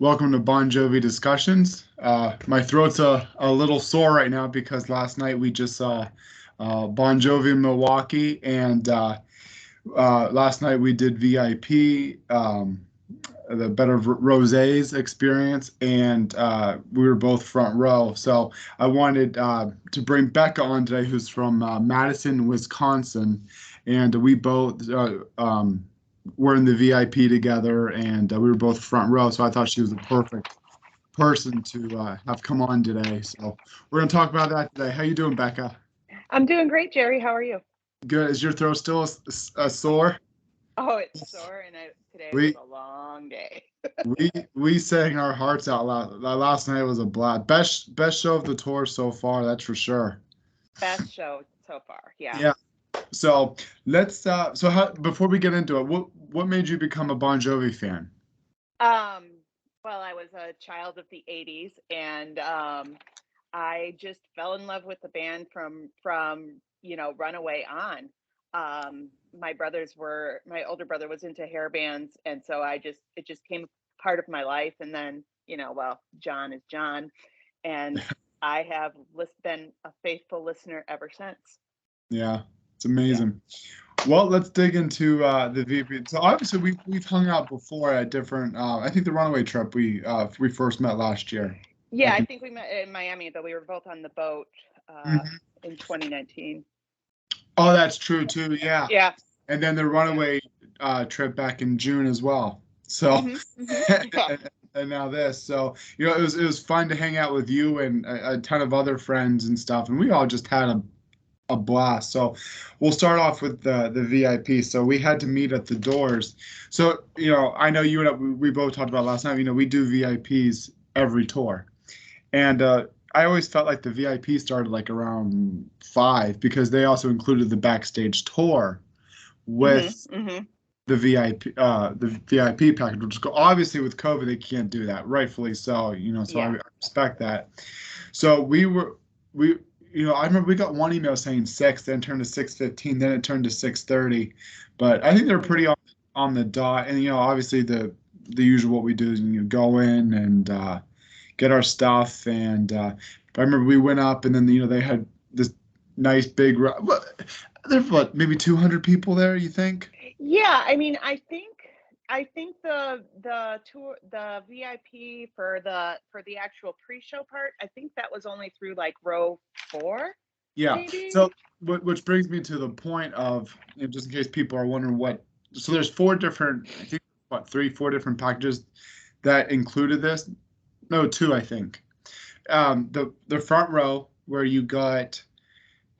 Welcome to Bon Jovi Discussions. My throat's a little sore right now because last night we just saw Bon Jovi in Milwaukee, and last night we did VIP, the Better Rosés experience, and we were both front row. So I wanted to bring Becca on today, who's from Madison, Wisconsin, and we both were in the VIP together, and we were both front row. So I thought she was the perfect person to have come on today. So we're gonna talk about that today. How you doing, Becca? I'm doing great, Jerry. How are you? Good. Is your throat still a sore? Oh, it's sore, and today was We a long day. we sang our hearts out loud. Last night was a blast. Best show of the tour so far, that's for sure. Best show so far. Yeah. Yeah. So let's so how before we get into it, what made you become a Bon Jovi fan? Um, well, I was a child of the 80s, and I just fell in love with the band from Runaway on. My older brother was into hair bands, and so it just came part of my life. And then, well, John is John, and I have been a faithful listener ever since. Yeah, it's Yeah. amazing. Well, let's dig into the VP. So obviously we've hung out before at different. I think the Runaway trip we first met last year. Yeah, I think we met in Miami, but we were both on the boat Mhm. in 2019. Oh, that's true too. Yeah, Yeah. and then the Yeah. Runaway trip back in June as well. So, Yeah. and now this. So it was fun to hang out with you and a ton of other friends and stuff, and we all just had a blast. So we'll start off with the VIP. So we had to meet at the doors. So I know you and we both talked about last night. We do VIPs every tour, and I always felt like the VIP started like around 5 because they also included the backstage tour hmm with hmm the VIP package, which obviously with COVID they can't do that, rightfully so. So I Yeah. respect that. So we I remember we got one email saying 6, then turned to 6:15, then it turned to 6:30, but I think they're pretty hmm on the dot. And obviously the usual what we do is go in and get our stuff. And I remember we went up, and then they had this nice big. There's what, maybe 200 people there, you think? Yeah, I mean, I think the tour, the VIP for the actual pre-show part, I think that was only through like row 4, Yeah. maybe. So, which brings me to the point of, just in case people are wondering what. So there's 4 different, I think, what, 4 different packages that included this. No, 2, I think. The front row where you got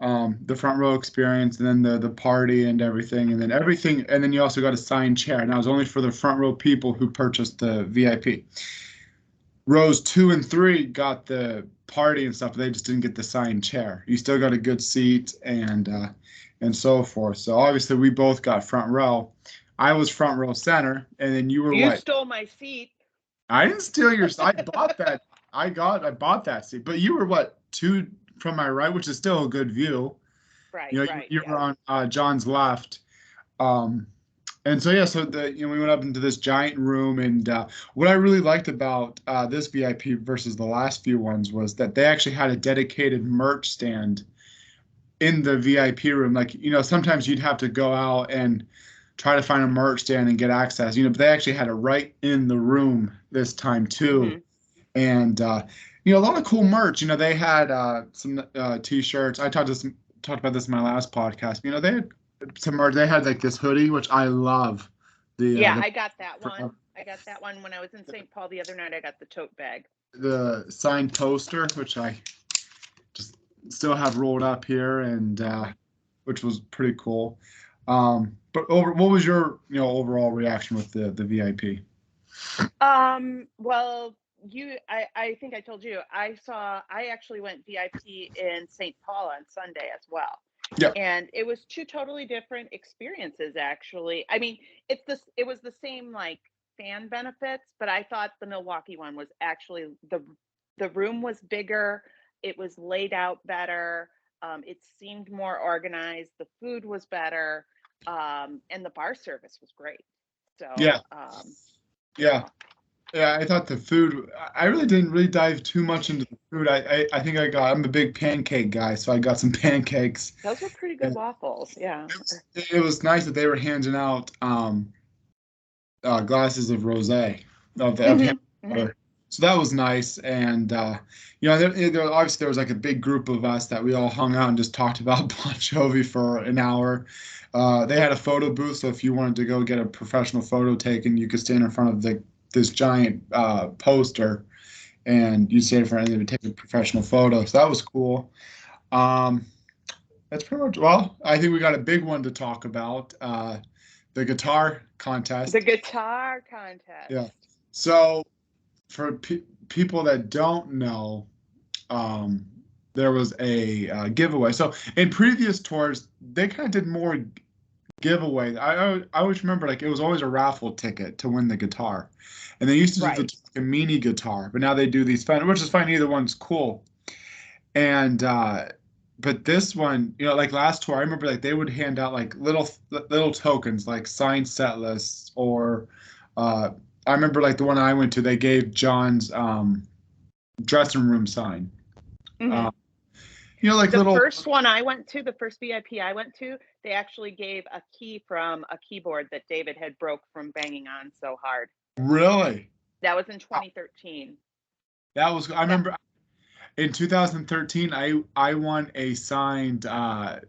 the front row experience, and then the party and everything, and then you also got a signed chair. And that was only for the front row people who purchased the VIP. Rows 2 and 3 got the party and stuff, but they just didn't get the signed chair. You still got a good seat and so forth. So obviously we both got front row. I was front row center, and then you were You what? stole my seat. I didn't steal your. I bought that. I bought that seat, but you were what, 2 from my right, which is still a good view. Right, You know, you, right, you were yeah. on John's left. Um, and so yeah, so we went up into this giant room, and what I really liked about this VIP versus the last few ones was that they actually had a dedicated merch stand in the VIP room. Like, sometimes you'd have to go out and try to find a merch stand and get access, but they actually had it right in the room this time too. hmm And a lot of cool merch. They had some t-shirts. I talked about this in my last podcast. They had some merch. They had like this hoodie, which I love. Yeah, The I got that one. I got that one when I was in St. Paul the other night. I got the tote bag. the signed poster, which I just still have rolled up here, and which was pretty cool. But what was your overall reaction with the VIP? Well, I think I told you, I actually went VIP in St. Paul on Sunday as well. Yeah, And it was two totally different experiences, actually. I mean, it was the same like fan benefits, but I thought the Milwaukee one was actually the room was bigger, it was laid out better, it seemed more organized, the food was better, and the bar service was great. yeah, So, yeah. yeah. Yeah, I thought the food. I really didn't really dive too much into the food. I think I'm a big pancake guy, so I got some pancakes. Those were pretty good And waffles. Yeah. it was nice that they were handing out glasses of rosé of hand Hmm. Hmm. water. So that was nice. And obviously there was like a big group of us that we all hung out and just talked about Bon Jovi for an hour. They had a photo booth, so if you wanted to go get a professional photo taken, you could stand in front of this giant poster, and you stand in front and they would take a professional photo. So that was cool. Um, that's pretty much, well, I think we got a big one to talk about, the guitar The contest. guitar Yeah. contest. So for people that don't know, um, there was a giveaway. So in previous tours, they kind of did more giveaway. I always remember like it was always a raffle ticket to win the guitar, and they used to do Right. the mini guitar, but now they do these fun, which is fine. Either one's cool. And but this one, like last tour, I remember like they would hand out like little tokens, like signed set lists, or uh, I remember like the one I went to, they gave John's dressing room sign. Hmm. Uh, like The little. first one I went to, the first VIP I went to, they actually gave a key from a keyboard that David had broke from banging on so hard. Really? That was in 2013. That was, I That remember in 2013, I won a signed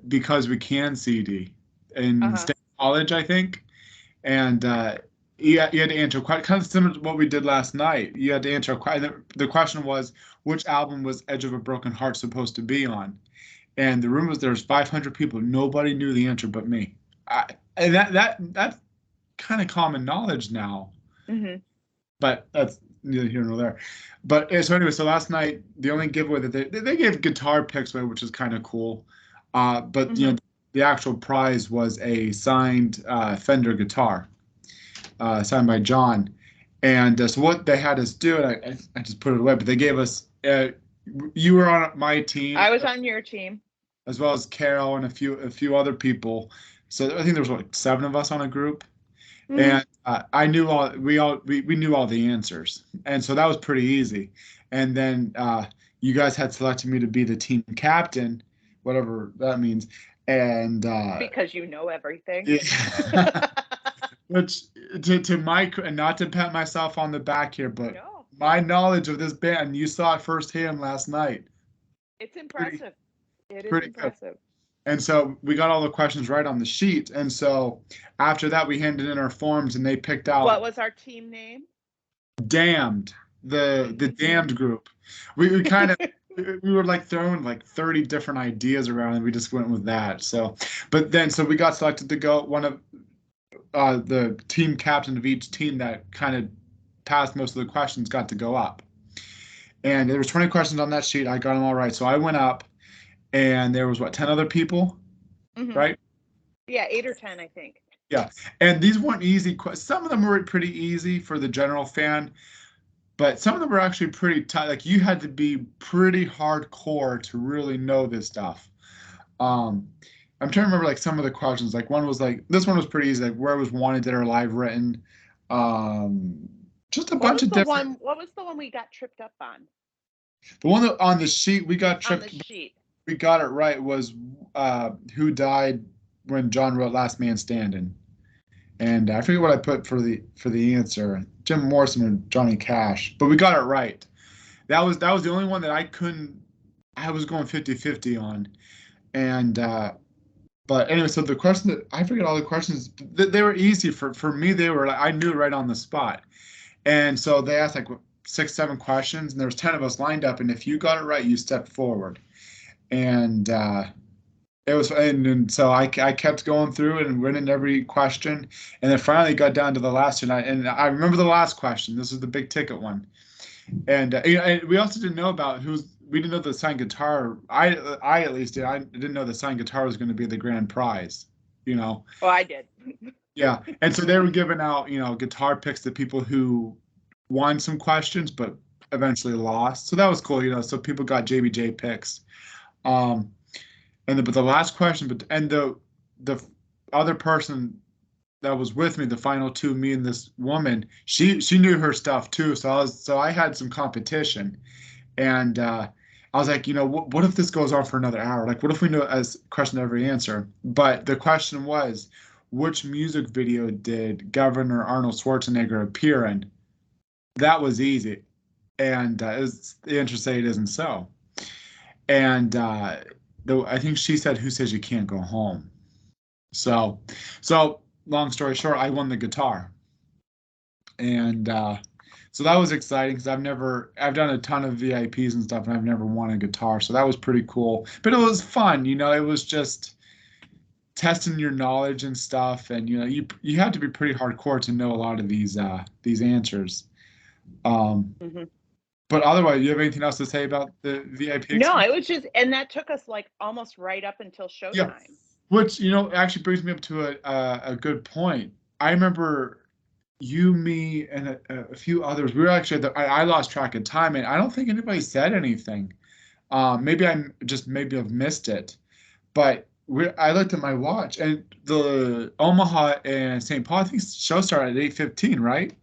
Because We Can CD in uh-huh. State College, I think. And you had to answer quite kind of similar to what we did last night. You had to answer the question was, which album was Edge of a Broken Heart supposed to be on? And the room was, there was 500 people. Nobody knew the answer but me. And that's kind of common knowledge now, Hmm. but that's neither here nor there. But so anyway, so last night the only giveaway that they gave guitar picks away, which is kind of cool. But Hmm. the actual prize was a signed Fender guitar, signed by John. And so what they had us do, and I just put it away, but they gave us. You were on my team, I was on your team. as well as Carol and a few other people. So I think there was like 7 of us on a group, Hmm. and I knew we knew all the answers, and so that was pretty easy. And then you guys had selected me to be the team captain, whatever that means, and Because you know everything. yeah. Which to my, and not to pat myself on the back here, but No, my knowledge of this band, you saw it firsthand last night. it's Pretty impressive. It is pretty good. impressive. And so we got all the questions right on the sheet. And so after that, we handed in our forms, and they picked What out was our team name? Damned, the Damned group. We kind of we were like throwing like 30 different ideas around, and we just went with that. So, but then so we got selected to go, one of the team captain of each team that kind of passed most of the questions got to go up. And there was 20 questions on that sheet. I got them all right. So I went up, and there was what, 10 other people, Hmm. right? Yeah, 8 or 10, I think. Yeah. And these weren't easy. Some of them were pretty easy for the general fan, but some of them were actually pretty tough. Like you had to be pretty hardcore to really know this stuff. Um, I'm trying to remember like some of the questions. Like one was like, this one was pretty easy. Like, where was Wanted Dead or Alive written? Um, just a bunch of different. What was the one we got tripped up on? The one that on the sheet we got On the tripped, sheet. we got it right, was who died when John wrote Last Man Standing. And I forget what I put for the answer. Jim Morrison or Johnny Cash. But we got it right. That was the only one that I couldn't. I was going 50-50 on. And but anyway, so the question that I forget all the questions, they were easy for me. They were like, I knew right on the spot. And so they asked like 6, 7 questions, and there was 10 of us lined up. And if you got it right, you stepped forward. And it was, and so I kept going through and winning every question, and then finally got down to the last one. And I remember the last question. This was the big ticket one, and and we also didn't know about who's. We didn't know the signed guitar. I at least did. I didn't know the signed guitar was going to be the grand prize. You know. Oh, I did. Yeah, and so they were giving out guitar picks to people who won some questions but eventually lost. So that was cool. So people got JBJ picks. Um, but the last question, and the other person that was with me, the final two, me and this woman, she knew her stuff too. So I had some competition, and I was like, what if this goes on for another hour? Like, what if we know as question every answer? But the question was, which music video did Governor Arnold Schwarzenegger appear in? That was easy, and the answer say it isn't so. And though I think she said, "Who says you can't go home?" So, so long story short, I won the guitar, and so that was exciting because I've done a ton of VIPs and stuff, and I've never won a guitar, so that was pretty cool. But it was fun, it was just testing your knowledge and stuff, and you had to be pretty hardcore to know a lot of these answers. Mhm. But otherwise, you have anything else to say about the VIP No, experience? it was just, and that took us like almost right up until Yeah. showtime. Which, actually brings me up to a good point. I remember you, me, and a few others. We were actually I lost track of time, and I don't think anybody said anything. Maybe maybe I've missed it, but I looked at my watch, and the Omaha and St. Paul, I think show started at 8:15, right?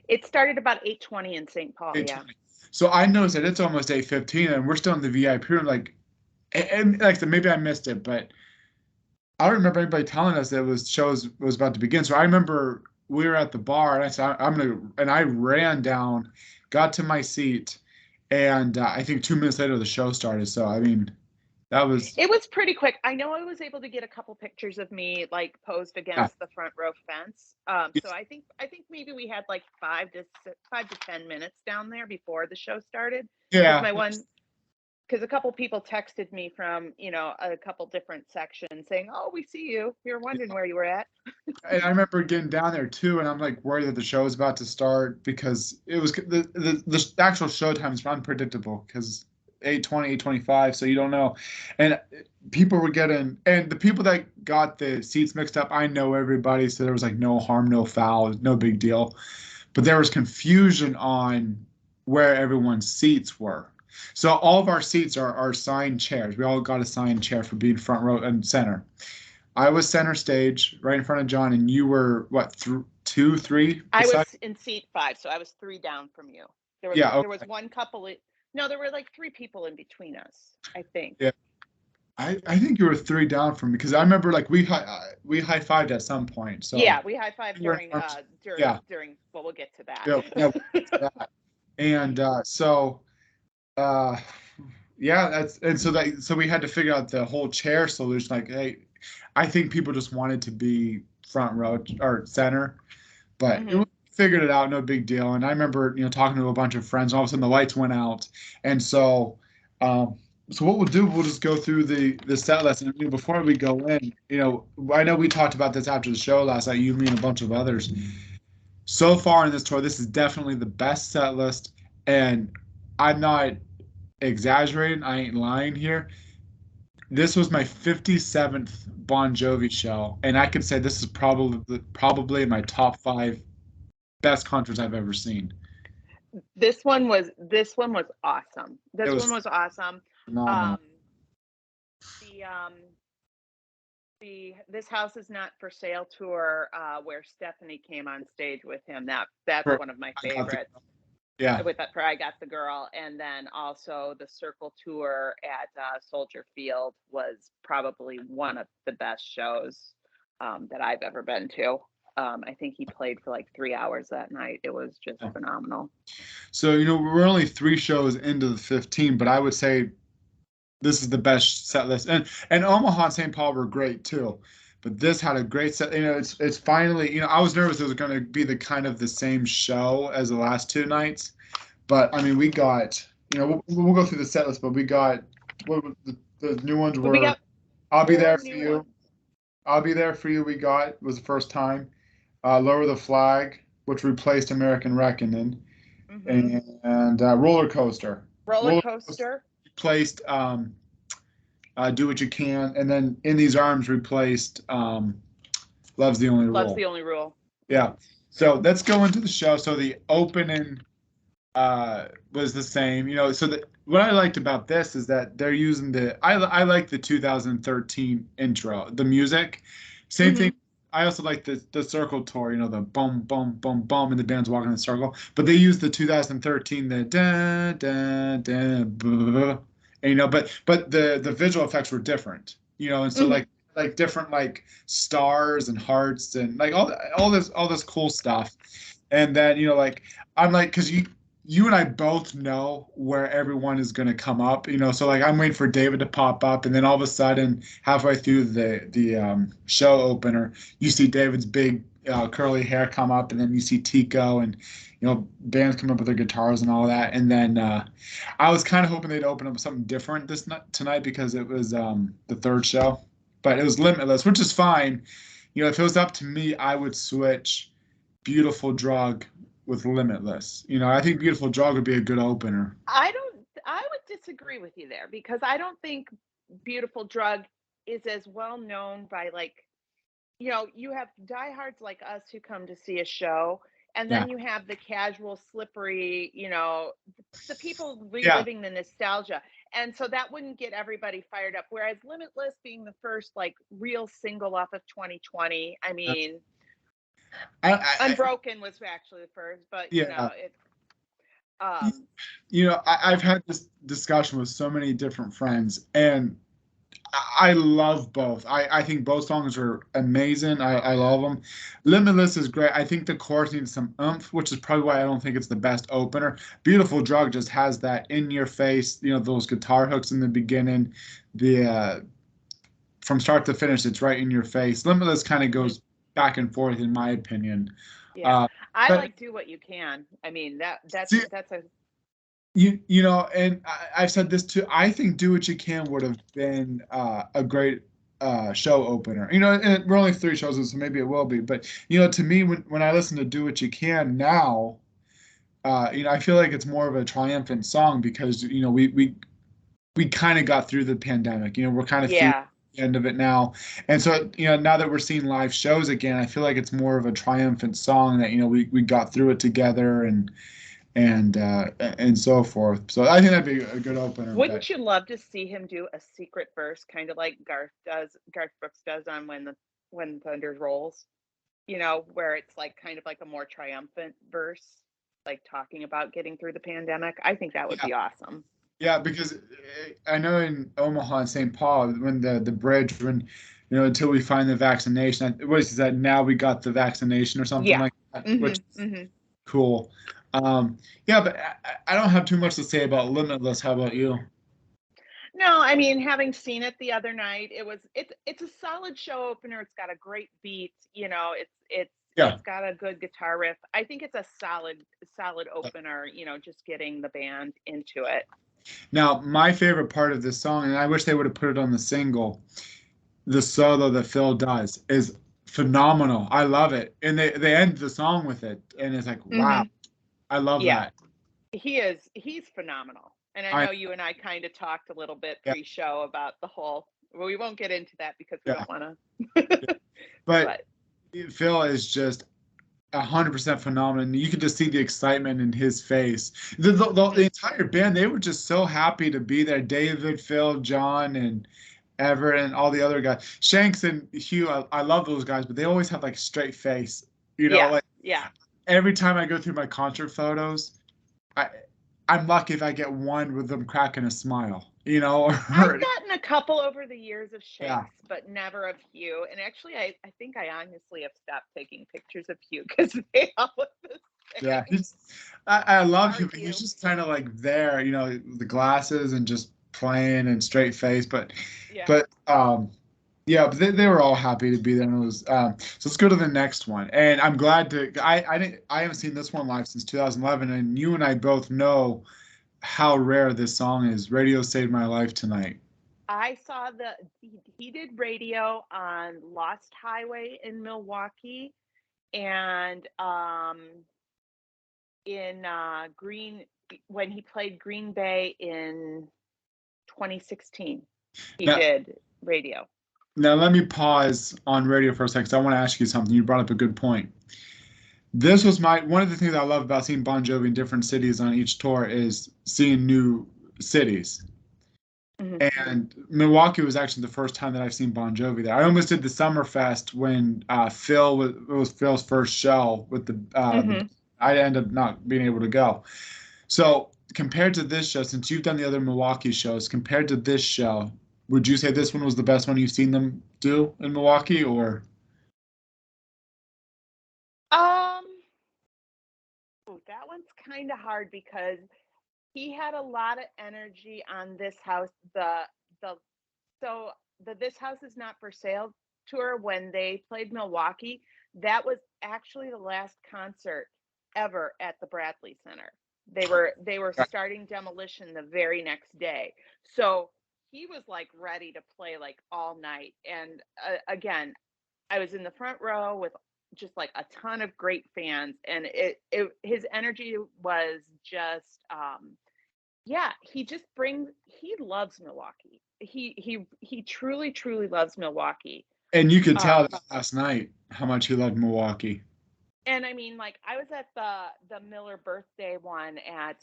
It started about 8:20 in St. Paul, yeah. 8:20. So I noticed that it's almost 8:15, and we're still in the VIP room. Like, and like I said, maybe I missed it, but I don't remember anybody telling us that shows was about to begin. So I remember we were at the bar, and I said, "I'm gonna," and I ran down, got to my seat, and I think 2 minutes later the show started. So I mean, that was It was pretty quick. I know I was able to get a couple pictures of me like posed yeah, against the front row fence. So I think maybe we had like 5 to 10 minutes down there before the show started. Because yeah. my one because a couple people texted me from, a couple different sections saying, "Oh, we see you. We were wondering where you were at." And I remember getting down there too, and I'm like worried that the show was about to start because it was the actual show time is unpredictable because 8:20, 8:25, so you don't know. And people were getting, and the people that got the seats mixed up, I know everybody, so there was like no harm, no foul, no big deal. But there was confusion on where everyone's seats were. So all of our seats are assigned chairs. We all got assigned chair for being front row and center. I was center stage, right in front of John, and you were what, two, three I beside? was in seat 5, so I was 3 down from you. There was Yeah, there was okay. one couple no, there were like 3 people in between us, I think. Yeah. I think you were three down from me because I remember like we high fived at some point. So Yeah, we high-fived we were in during arms. during Yeah, during well, we'll get to that. yeah, yeah, we'll get to that. And uh yeah, so we had to figure out the whole chair solution. Like, hey, I think people just wanted to be front row or center, but Mhm. figured it out, no big deal. And I remember, talking to a bunch of friends, and all of a sudden the lights went out. And um, so what we'll do, we'll just go through the set list. And before we go in, I know we talked about this after the show last night, you, me, and a bunch of others. So far in this tour, this is definitely the best set list. And I'm not exaggerating, I ain't lying here. This was my 57th Bon Jovi show, and I could say this is probably my top five best concerts I've ever seen. This one was awesome. It This one was was awesome. phenomenal. Um, the This House Is Not for Sale tour, where Stephanie came on stage with him. That's For one of my I got the favorites. yeah, With that, for I Got the Girl, and then also the Circle tour at Soldier Field was probably one of the best shows that I've ever been to. I think he played for like 3 hours that night. It was just yeah. phenomenal. So we're only three shows into the 15, but I would say this is the best set list. And Omaha and St. Paul were great too, but this had a great set. It's finally, I was nervous it was going to be the kind of the same show as the last two nights, but I mean we got, we'll go through the set list, but we got what the new ones But we were. got I'll be four there for new you. ones. I'll be there for you. We got was the first time. Lower the Flag, which replaced American Reckoning, Hmm. and Roller Coaster. Roller Roller Coaster Coaster. replaced Do What You Can, and then In These Arms replaced Love's the Only Love's Rule. the Only Rule. Yeah. So let's go into the show. So the opening was the same. So what I liked about this is that they're using I like the 2013 intro, the music. Same thing. Hmm. I also like the circle tour, the boom, boom, boom, boom, and the band's walking in a circle. But they used the 2013, the da da da, and, but the visual effects were different, and so Hmm. like different like stars and hearts and like all this cool stuff. And then like I'm like, because you and I both know where everyone is going to come up, so like I'm waiting for David to pop up, and then all of a sudden halfway through the show opener, you see David's big curly hair come up, and then you see Tico, and bands come up with their guitars and all that. And then I was kind of hoping they'd open up something different tonight, because it was the third show, but it was Limitless, which is fine. If it was up to me, I would switch Beautiful Drug with Limitless. I think Beautiful Drug would be a good opener. I would disagree with you there because I don't think Beautiful Drug is as well known by like, you have diehards like us who come to see a show, and Yeah. then you have the casual, slippery, the people Yeah. reliving the nostalgia. And so that wouldn't get everybody fired up. Whereas Limitless being the first like real single off of 2020, I mean, I Unbroken was actually the first, but yeah. it um I've had this discussion with so many different friends, and I love both. I think both songs are amazing. I love them. Limitless is great. I think the chorus needs some oomph, which is probably why I don't think it's the best opener. Beautiful Drug just has that in your face, those guitar hooks in the beginning. The From start to finish, it's right in your face. Limitless kind of mhm. goes back and forth, in my opinion. Yeah. Uh, I but like Do What You Can. I mean, that's see, that's a and I've said this too. I think "Do What You Can" would have been a great show opener. And we're only three shows, so maybe it will be. But to me, when I listen to "Do What You Can" now, I feel like it's more of a triumphant song, because we kind of got through the pandemic. We're kind of through yeah. the end of it now, and so now that we're seeing live shows again, I feel like it's more of a triumphant song that we got through it together, and so forth. So I think that'd be a good opener. But Wouldn't you love to see him do a secret verse, kind of like Garth Brooks does on When Thunder Rolls? Where it's like kind of like a more triumphant verse, like talking about getting through the pandemic. I think that would yeah, be awesome. yeah, because I know in Omaha and St. Paul, when the bridge, when until we find the vaccination, what is that? Now we got the vaccination or something Yeah. like that, which Mhm. is Mhm. cool. Yeah, but I don't have too much to say about Limitless. How about you? No, I mean, having seen it the other night, it's a solid show opener. It's got a great beat, Yeah. it's got a good guitar riff. I think it's a solid opener, just getting the band into it. Now, my favorite part of this song, and I wish they would have put it on the single, the solo that Phil does is phenomenal. I love it. And they end the song with it, and it's like, wow, Mhm. I love Yeah. that. He's phenomenal. And I I know you and I kind of talked a little bit Yeah, pre-show about the whole, well, we won't get into that because we yeah, don't want yeah. to. But But Phil is just 100% phenomenal. You could just see the excitement in his face. The mhm. entire band, they were just so happy to be there. David, Phil, John, and Everett, and all the other guys. Shanks and Hugh, I love those guys, but they always have like straight face. Yeah. Like Yeah. every time I go through my concert photos, I I'm lucky if I get one with them cracking a smile. I've Or gotten a couple over the years of yeah, Shanks, but never of Hugh. And actually, I think I honestly have stopped taking pictures of Hugh because they all look the yeah. same. I love Sorry, him. He's Hugh. just kind of like there, the glasses and just playing and straight face. But Yeah. but yeah, but they were all happy to be there. And it was so let's go to the next one. And I'm glad to I haven't seen this one live since 2011, and you and I both know how rare this song is. Radio Saved My Life Tonight. I saw he did radio on Lost Highway in Milwaukee and in Green when he played Green Bay in 2016. He Now, did radio. now let me pause on radio for a second, 'cause I want to ask you something. You brought up a good point. This was one of the things I love about seeing Bon Jovi in different cities on each tour is seeing new cities. And Milwaukee was actually the first time that I've seen Bon Jovi there. I almost did the Summerfest when it was Phil's first show with I ended up not being able to go. So compared to this show, since you've done the other Milwaukee shows, compared to this show, would you say this one was the best one you've seen them do in Milwaukee, or? Um, that one's kind of hard because he had a lot of energy on this house. The so the This House Is Not for Sale tour, when they played Milwaukee, that was actually the last concert ever at the Bradley Center. They were starting demolition the very next day. So he was like ready to play like all night. And again, I was in the front row with just like a ton of great fans, and it his energy was just yeah, he loves Milwaukee. He truly loves Milwaukee. And you could tell Um that last night how much he loved Milwaukee. and I mean, like, I was at the Miller birthday one at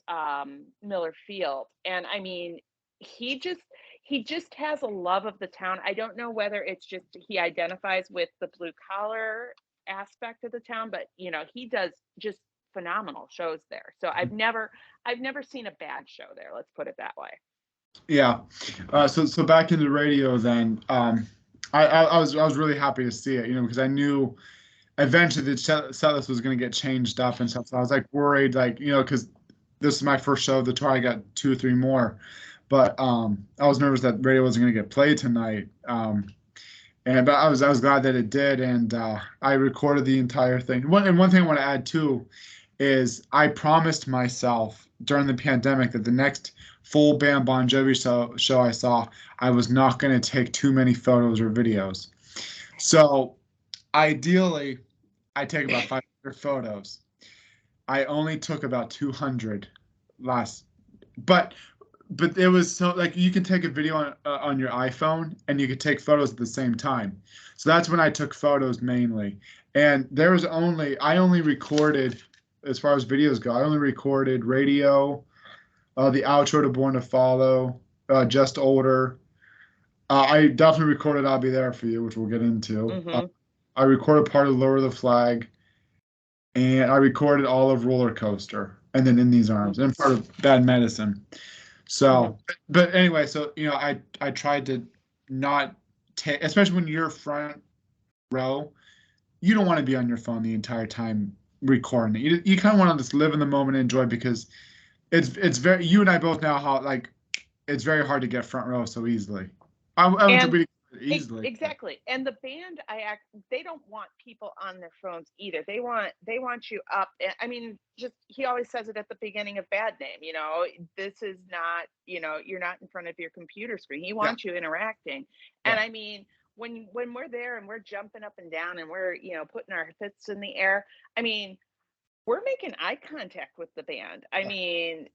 Miller Field, and I mean, he just he just has a love of the town. I don't know whether it's just he identifies with the blue collar aspect of the town, but he does just phenomenal shows there. So I've never seen a bad show there. Let's put it that way. Yeah. So back into radio then. I was really happy to see it, because I knew eventually the set list was going to get changed up and stuff. So I was like worried, like, because this is my first show of the tour. I got two or three more, but I was nervous that radio wasn't going to get played tonight. But I was glad that it did, and I recorded the entire thing. One thing I want to add too is I promised myself during the pandemic that the next full band Bon Jovi show I saw, I was not going to take too many photos or videos. So ideally, I take about 500 photos. I only took about 200 last, but it was so, like, you can take a video on your iPhone and you could take photos at the same time. So that's when I took photos mainly. And I only recorded, as far as videos go, I only recorded radio, the outro to Born to Follow, Just Older. I definitely recorded I'll Be There For You, which we'll get into. I recorded part of Lower the Flag, and I recorded all of Roller Coaster, and then In These Arms, and part of Bad Medicine. So, but anyway, so I tried to not take, especially when you're front row, you don't want to be on your phone the entire time recording it. You kind of want to just live in the moment and enjoy, because it's very, you and I both know how, like, it's very hard to get front row so easily. I went to And pretty easily. exactly. And the band, they don't want people on their phones either. They want you up. I mean, just, he always says it at the beginning of Bad Name, this is not, you're not in front of your computer screen. He wants you interacting. And I mean, when we're there and we're jumping up and down and we're, putting our fists in the air, I mean, we're making eye contact with the band. I mean,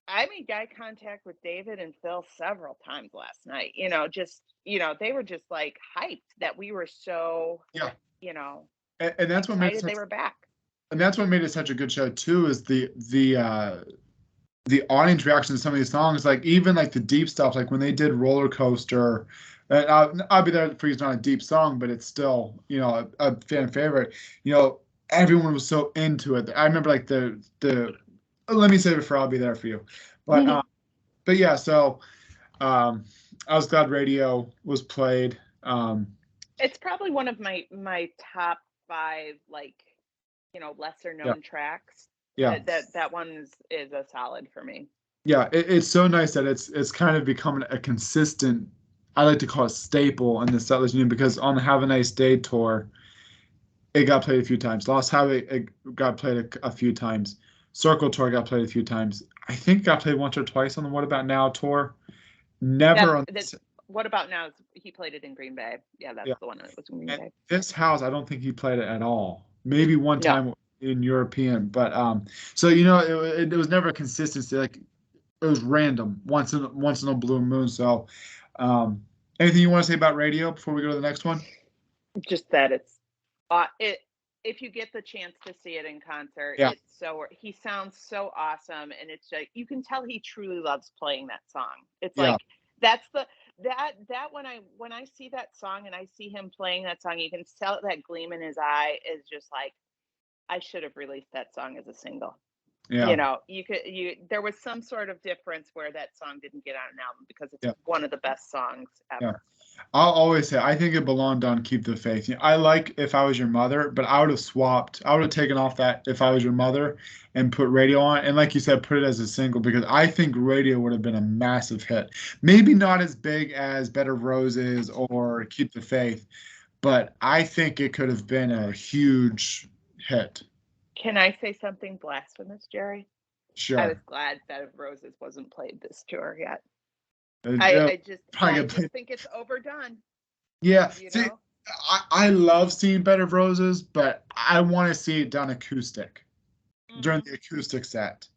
I made eye contact with David and Phil several times last night. They were just like hyped that we were so, and that's what made excited they were back. And that's what made it such a good show too, is the audience reaction to some of these songs, like even like the deep stuff, like when they did Roller Coaster. And I'll Be There For You is not a deep song, but it's still, a fan favorite. Everyone was so into it. I remember like the let me save it for I'll Be There For You. But yeah, so I was glad radio was played. It's probably one of my top 5, like, lesser known tracks. Yeah. That one is a solid for me. Yeah, it's so nice that it's kind of becoming a consistent, I like to call it staple in the Setlist Union, because on the Have a Nice Day tour, it got played a few times. Lost Highway, it got played a few times. Circle Tour got played a few times. I think it got played once or twice on the What About Now tour. Never on What About Now, he played it in Green Bay. Yeah, that's the one that was in Green Bay. This house, I don't think he played it at all. Maybe one time in European, but so it was never a consistency. Like, it was random, once in a blue moon. So, anything you want to say about radio before we go to the next one? Just that if you get the chance to see it in concert, he sounds so awesome, and it's like you can tell he truly loves playing that song. It's like That's the that when I see that song and I see him playing that song, you can tell that gleam in his eye is just like, I should have released that song as a single. Yeah. There was some sort of difference where that song didn't get on an album because it's Yeah. one of the best songs ever. Yeah. I'll always say I think it belonged on Keep the Faith. I like If I Was Your Mother, but I would have swapped. I would have taken off that If I Was Your Mother and put Radio on. And like you said, put it as a single because I think Radio would have been a massive hit. Maybe not as big as Bed of Roses or Keep the Faith, but I think it could have been a huge hit. Can I say something blasphemous, Jerry? Sure. I was glad Bed of Roses wasn't played this tour yet. I just think it's overdone. Yeah. See, I love seeing Bed of Roses, but I want to see it done acoustic during the acoustic set.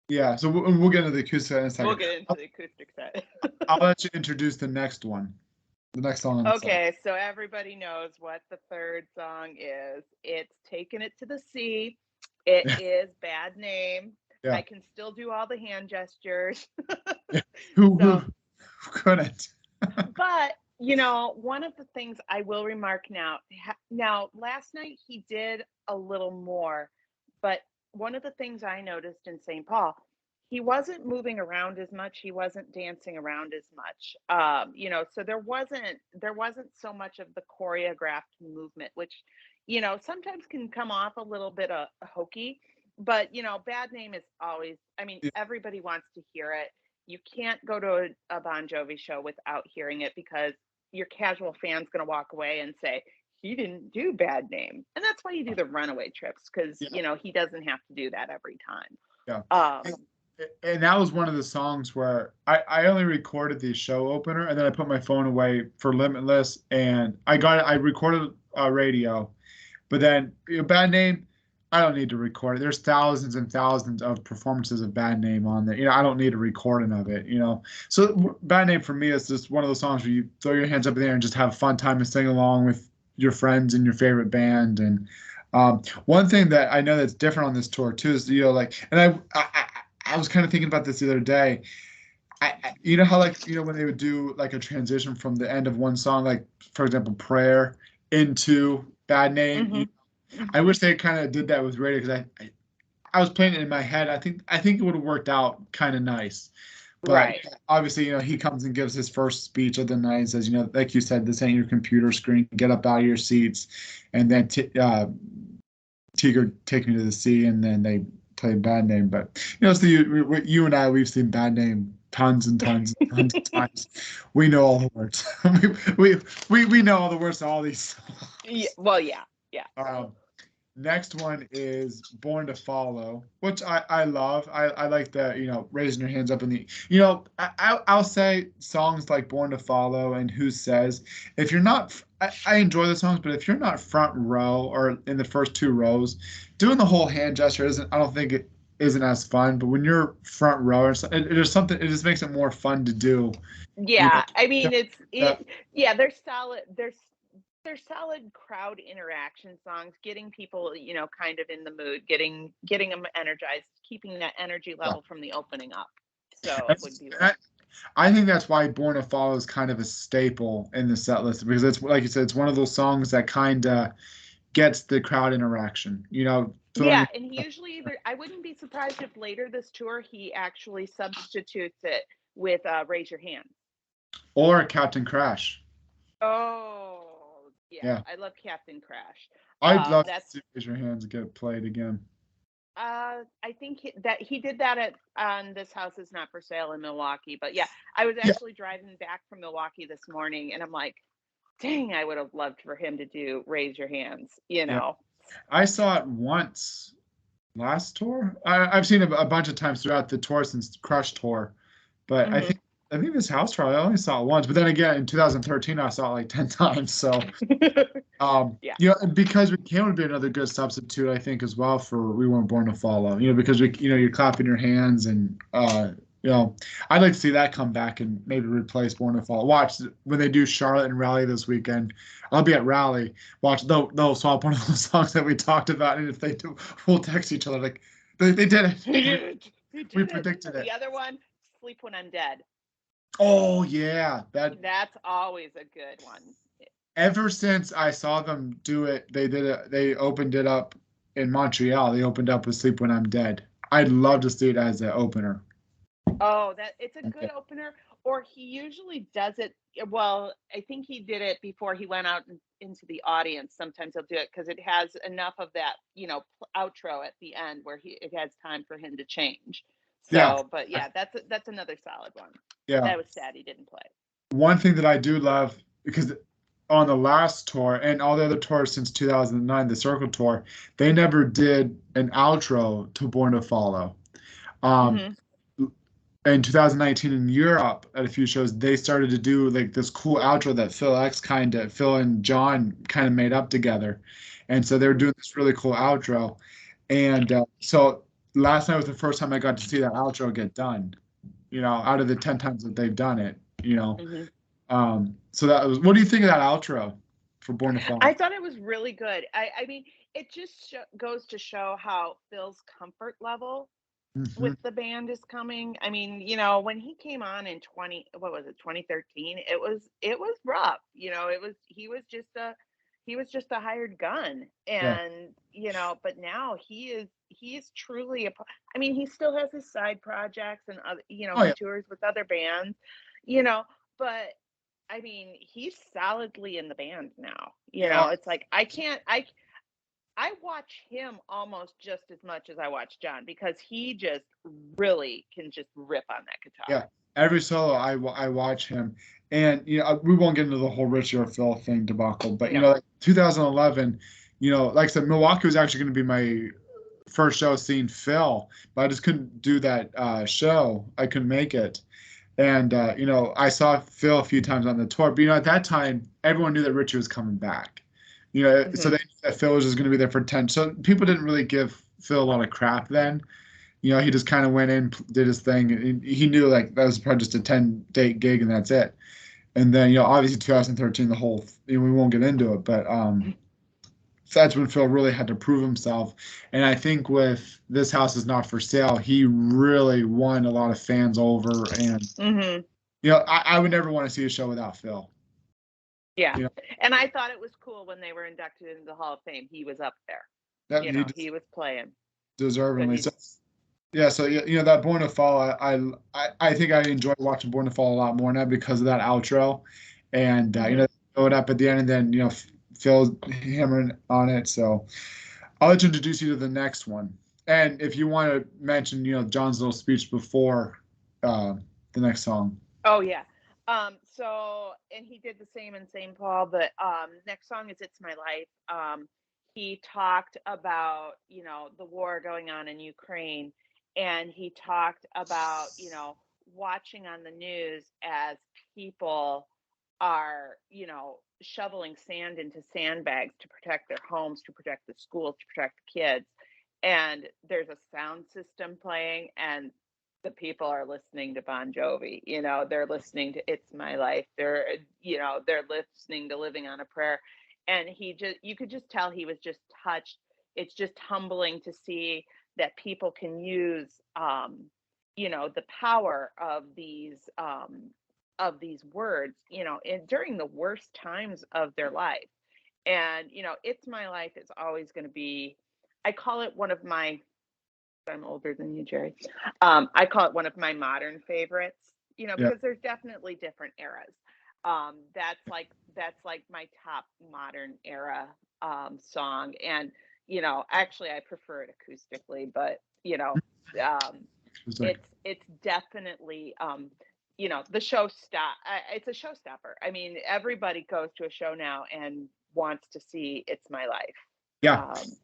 Yeah, so we'll get into the acoustic set in a second. We'll get into the acoustic set. I'll let you introduce the next one. The next song on the Okay, so everybody knows what the third song is. It's Taking It to the Sea. It is Bad Name. Yeah. I can still do all the hand gestures. Who couldn't? But, one of the things I will remark now, last night he did a little more, but one of the things I noticed in St. Paul, he wasn't moving around as much. He wasn't dancing around as much. So there wasn't so much of the choreographed movement, which, sometimes can come off a little bit hokey. But, Bad Name is always, everybody wants to hear it. You can't go to a Bon Jovi show without hearing it because your casual fan's going to walk away and say, he didn't do Bad Name. And that's why you do the runaway trips because, he doesn't have to do that every time. Yeah. And that was one of the songs where I only recorded the show opener and then I put my phone away for Limitless and I recorded Radio. But then Bad Name, I don't need to record it. There's thousands and thousands of performances of Bad Name on there. I don't need a recording of it, So Bad Name for me is just one of those songs where you throw your hands up in the air and just have a fun time and sing along with your friends and your favorite band. And one thing that I know that's different on this tour too is, and I was kind of thinking about this the other day. How when they would do like a transition from the end of one song, like for example, Prayer into Bad Name. Mm-hmm. I wish they kind of did that with Radio because I was playing it in my head. I think it would have worked out kind of nice. But right. Obviously, he comes and gives his first speech of the night and says, like you said, this ain't your computer screen. Get up out of your seats. And then Tigger, Take Me to the Sea, and then they play Bad Name. But, so you and I, we've seen Bad Name tons and tons and tons of times. We know all the words. we know all the words to all these songs. Yeah, well, yeah. Next one is Born to Follow, which I love. I like the, raising your hands up in the, I'll say songs like Born to Follow and Who Says, if you're not, I enjoy the songs, but if you're not front row or in the first two rows, doing the whole hand gesture I don't think it isn't as fun, but when you're front row, there's something, it just makes it more fun to do. Yeah. They're solid. They're solid crowd interaction songs, getting people, kind of in the mood, getting them energized, keeping that energy level from the opening up. So it would be I think that's why Born to Follow is kind of a staple in the set list because it's like you said, it's one of those songs that kind of gets the crowd interaction, and he usually I wouldn't be surprised if later this tour he actually substitutes it with Raise Your Hand or Captain Crash. Oh. Yeah, I love Captain Crash. I'd love to see Raise Your Hands get played again. I think he did that on This House Is Not for Sale in Milwaukee. But yeah, I was actually driving back from Milwaukee this morning, and I'm like, dang, I would have loved for him to do Raise Your Hands. I saw it once last tour. I've seen it a bunch of times throughout the tour since Crush tour, but I think this house trial, I only saw it once. But then again, in 2013, I saw it like 10 times. So, because We Can would be another good substitute, I think, as well for We Weren't Born to Follow. Because you're clapping your hands, and I'd like to see that come back and maybe replace Born to Follow. Watch when they do Charlotte and Raleigh this weekend. I'll be at Raleigh. Watch they'll swap one of those songs that we talked about, and if they do, we'll text each other like they did it. We predicted it. The other one. Sleep When I'm Dead. Oh yeah, That's always a good one. Ever since I saw them do it, they opened it up in Montreal. They opened up with Sleep When I'm Dead. I'd love to see it as an opener. Oh, that it's a good Okay. opener. Or he usually does it. Well, I think he did it before he went out into the audience. Sometimes he'll do it because it has enough of that, outro at the end where it has time for him to change. Yeah, So, but yeah, that's another solid one. yeah. That was sad he didn't play. One thing that I do love, because on the last tour and all the other tours since 2009, the Circle Tour, they never did an outro to Born to Follow. Um, Hmm. in 2019 in Europe at a few shows, they started to do like this cool outro that Phil and John kind of made up together. And so they were doing this really cool outro. And so last night was the first time I got to see that outro get done, out of the 10 times that they've done it, Hmm. So that was, what do you think of that outro for Born to I Follow? thought it was really good. I mean, it just goes to show how Phil's comfort level Hmm. with the band is coming. I mean, when he came on in 2013, it was rough. He was just a hired gun. Yeah. And, but now he is truly I mean, he still has his side projects and other, Oh he yeah. tours with other bands, you know, but I mean, he's solidly in the band now. Yeah. It's like I watch him almost just as much as I watch John because he just really can just rip on that Yeah. guitar. Every solo I watch him, and we won't get into the whole Richie or Phil thing debacle, but No. like 2011, like I said, Milwaukee was actually going to be my first show seeing Phil, but I just couldn't do that show. I couldn't make it. And I saw Phil a few times on the tour, but at that time, everyone knew that Richie was coming back. So Hmm. they knew that Phil was just going to be there for 10. So people didn't really give Phil a lot of crap then. He just kind of went in, did his thing, and he knew like that was probably just a 10-date gig and that's it. And then obviously 2013, the whole we won't get into it, but that's when Phil really had to prove himself. And I think with This House Is Not for Sale, he really won a lot of fans over. And Hmm. I would never want to see a show without Phil. Yeah. You know, And I thought it was cool when they were inducted into the Hall of Fame. He was up there. that he He was playing. So deservingly. he's So yeah, so that Born to Fall, I think I enjoy watching Born to Fall a lot more now because of that outro, and hmm throw it up at the end, and then Phil's hammering on it. So I'll let you introduce you to the next one, and if you want to mention John's little speech before the next song. Oh yeah. So and he did the same in St. Paul, but next song is It's My Life. He talked about, the war going on in Ukraine, and he talked about, watching on the news as people are, shoveling sand into sandbags to protect their homes, to protect the schools, to protect the kids. And there's a sound system playing, and the people are listening to Bon Jovi. They're listening to It's My Life. They're listening to Living on a Prayer. And you could just tell he was just touched. It's just humbling to see that people can use, the power of these words, during the worst times of their life. And, It's My Life is always going to be, I call it one of my, I'm older than you, Jerry. I call it one of my modern favorites, Yeah. because there's definitely different eras. That's like my top modern era song, and actually I prefer it acoustically, but um, It's like, it's definitely the show stop. It's a showstopper. I mean, everybody goes to a show now and wants to see It's My Life. yeah. Um,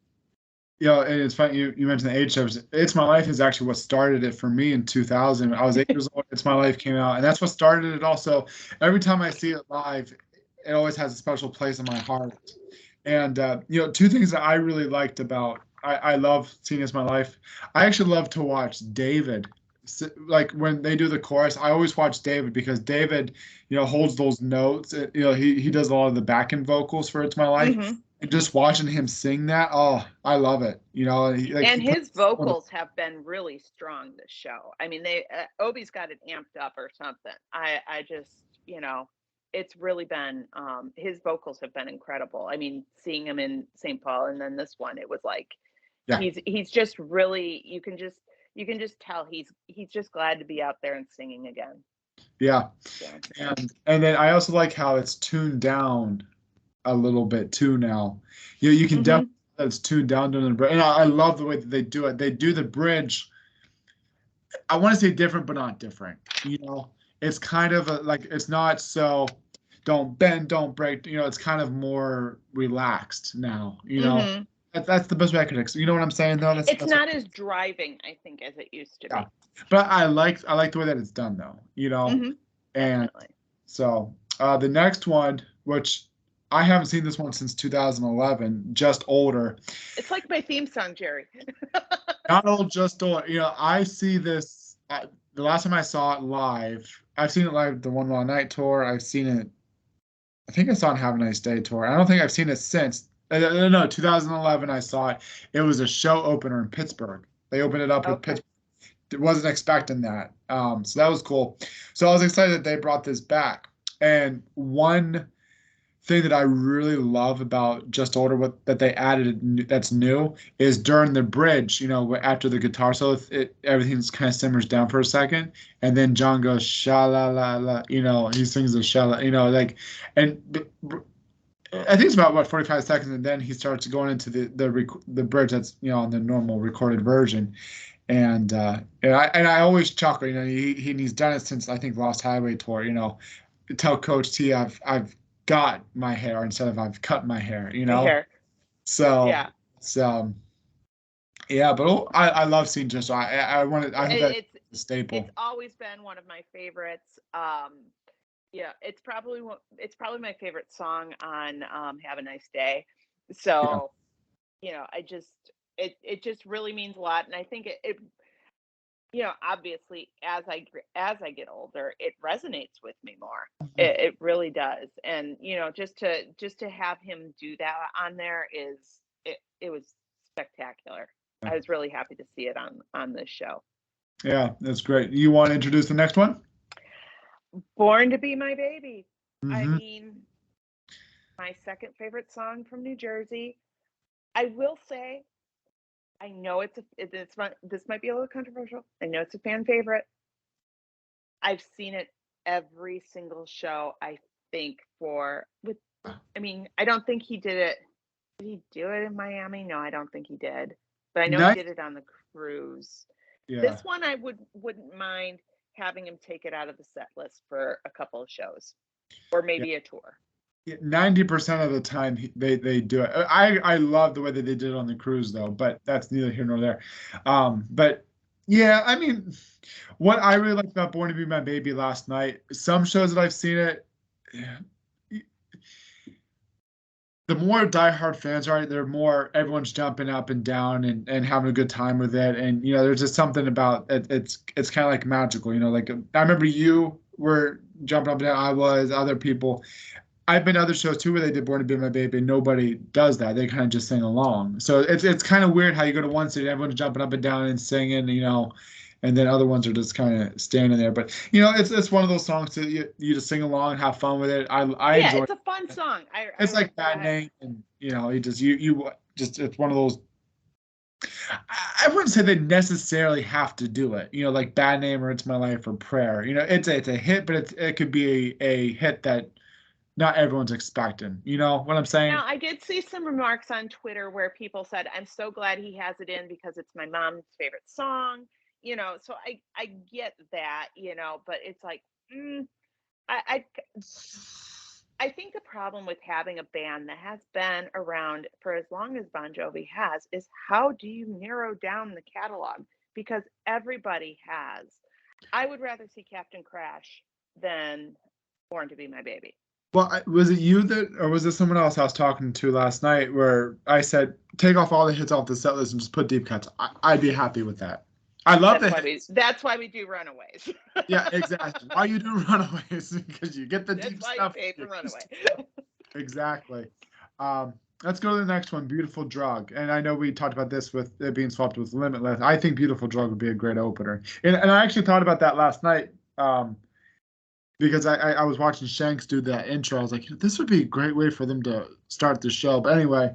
And it's funny you mentioned the age shows. It's My Life is actually what started it for me in 2000. I was 8 years old. It's My Life came out, and that's what started it. Also, every time I see it live, it always has a special place in my heart. And two things that I really liked about I love seeing It's My Life. I actually love to watch David. Like when they do the chorus, I always watch David because David, holds those notes. He does a lot of the backing vocals for It's My Life. And just watching him sing that, oh, I love it. And He his puts vocals have been really strong this show. I mean, Obi's got it amped up or something. I just, it's really been, his vocals have been incredible. I mean, seeing him in St. Paul and then this one, it was like, yeah, he's just really, you can just tell he's just glad to be out there and singing again. yeah. So. And then I also like how it's tuned down a little bit too now. You can definitely tell that it's tuned down during the bridge. And I love the way that they do it. They do the bridge. I want to say different, but not different. It's kind of like it's not so don't bend, don't break. It's kind of more relaxed now. That's the best way I could explain. You know what I'm saying, though? It's not as driving, I think, as it used to be. But I like the way that it's done, though. And Definitely. so the next one, which I haven't seen this one since 2011, Just Older. It's like my theme song, Jerry. Not old, just older. I see this. The last time I saw it live, I've seen it live the One Wild Night tour. I've seen it. I think I saw it on Have a Nice Day tour. I don't think I've seen it since. No, 2011 I saw it. It was a show opener in Pittsburgh. They opened it up with Pittsburgh. Wasn't expecting that. So that was cool. So I was excited that they brought this back. And one thing that I really love about Just Older, that they added that's new, is during the bridge, after the guitar solo, everything's kind of simmers down for a second, and then John goes sha la la la, he sings the sha la, and I think it's about 45 seconds, and then he starts going into the bridge that's on the normal recorded version. And I always chuckle, he's done it since I think Lost Highway tour. Tell Coach T I've got my hair instead of I've cut my hair. So yeah. Yeah, but I love seeing Just. I think that's a staple. It's always been one of my favorites. Yeah, it's probably my favorite song on Have a Nice Day. So, it just really means a lot, and I think it obviously as I get older, it resonates with me more. It really does. And just to have him do that on there it was spectacular. I was really happy to see it on this show. Yeah, that's great. You want to introduce the next one? Born to Be My Baby. I Mm-hmm. mean, my second favorite song from New Jersey. I will say, I know this might be a little controversial. I know it's a fan favorite. I've seen it every single show, I think, I don't think he did it. Did he do it in Miami? No, I don't think he did. But I know he did it on the cruise. Yeah. This one I wouldn't mind having him take it out of the set list for a couple of shows, or maybe a tour. 90% of the time they do it. I love the way that they did it on the cruise, though, but that's neither here nor there. But yeah, I mean, what I really liked about Born to Be My Baby last night, some shows that I've seen it, the more diehard fans are, everyone's jumping up and down and having a good time with it. And, there's just something about it. It's kind of like magical, like I remember you were jumping up and down. I was, other people. I've been to other shows too where they did Born to Be My Baby, and nobody does that. They kind of just sing along. So it's kind of weird how you go to one city, everyone's jumping up and down and singing, and then other ones are just kind of standing there. But it's one of those songs that you just sing along and have fun with it. I enjoy. It's a fun song. It's like Bad Name, and you just it's one of those. I wouldn't say they necessarily have to do it. Like Bad Name or It's My Life or Prayer. It's a hit, but it could be a hit that not everyone's expecting. You know what I'm saying? Now, I did see some remarks on Twitter where people said, I'm so glad he has it in because it's my mom's favorite song. So I get that, but it's like, I think the problem with having a band that has been around for as long as Bon Jovi has is how do you narrow down the catalog? Because everybody has. I would rather see Captain Crash than Born to Be My Baby. Well, was it you or was it someone else I was talking to last night where I said, take off all the hits off the set list and just put deep cuts? I'd be happy with that. I love that's why we do Runaways. Yeah, exactly. Why you do Runaways? Because you get the deep stuff. That's why you pay for Runaways. Exactly. Let's go to the next one, Beautiful Drug. And I know we talked about this with it being swapped with Limitless. I think Beautiful Drug would be a great opener. And I actually thought about that last night, because I was watching Shanks do that intro. I was like, this would be a great way for them to start the show. But anyway,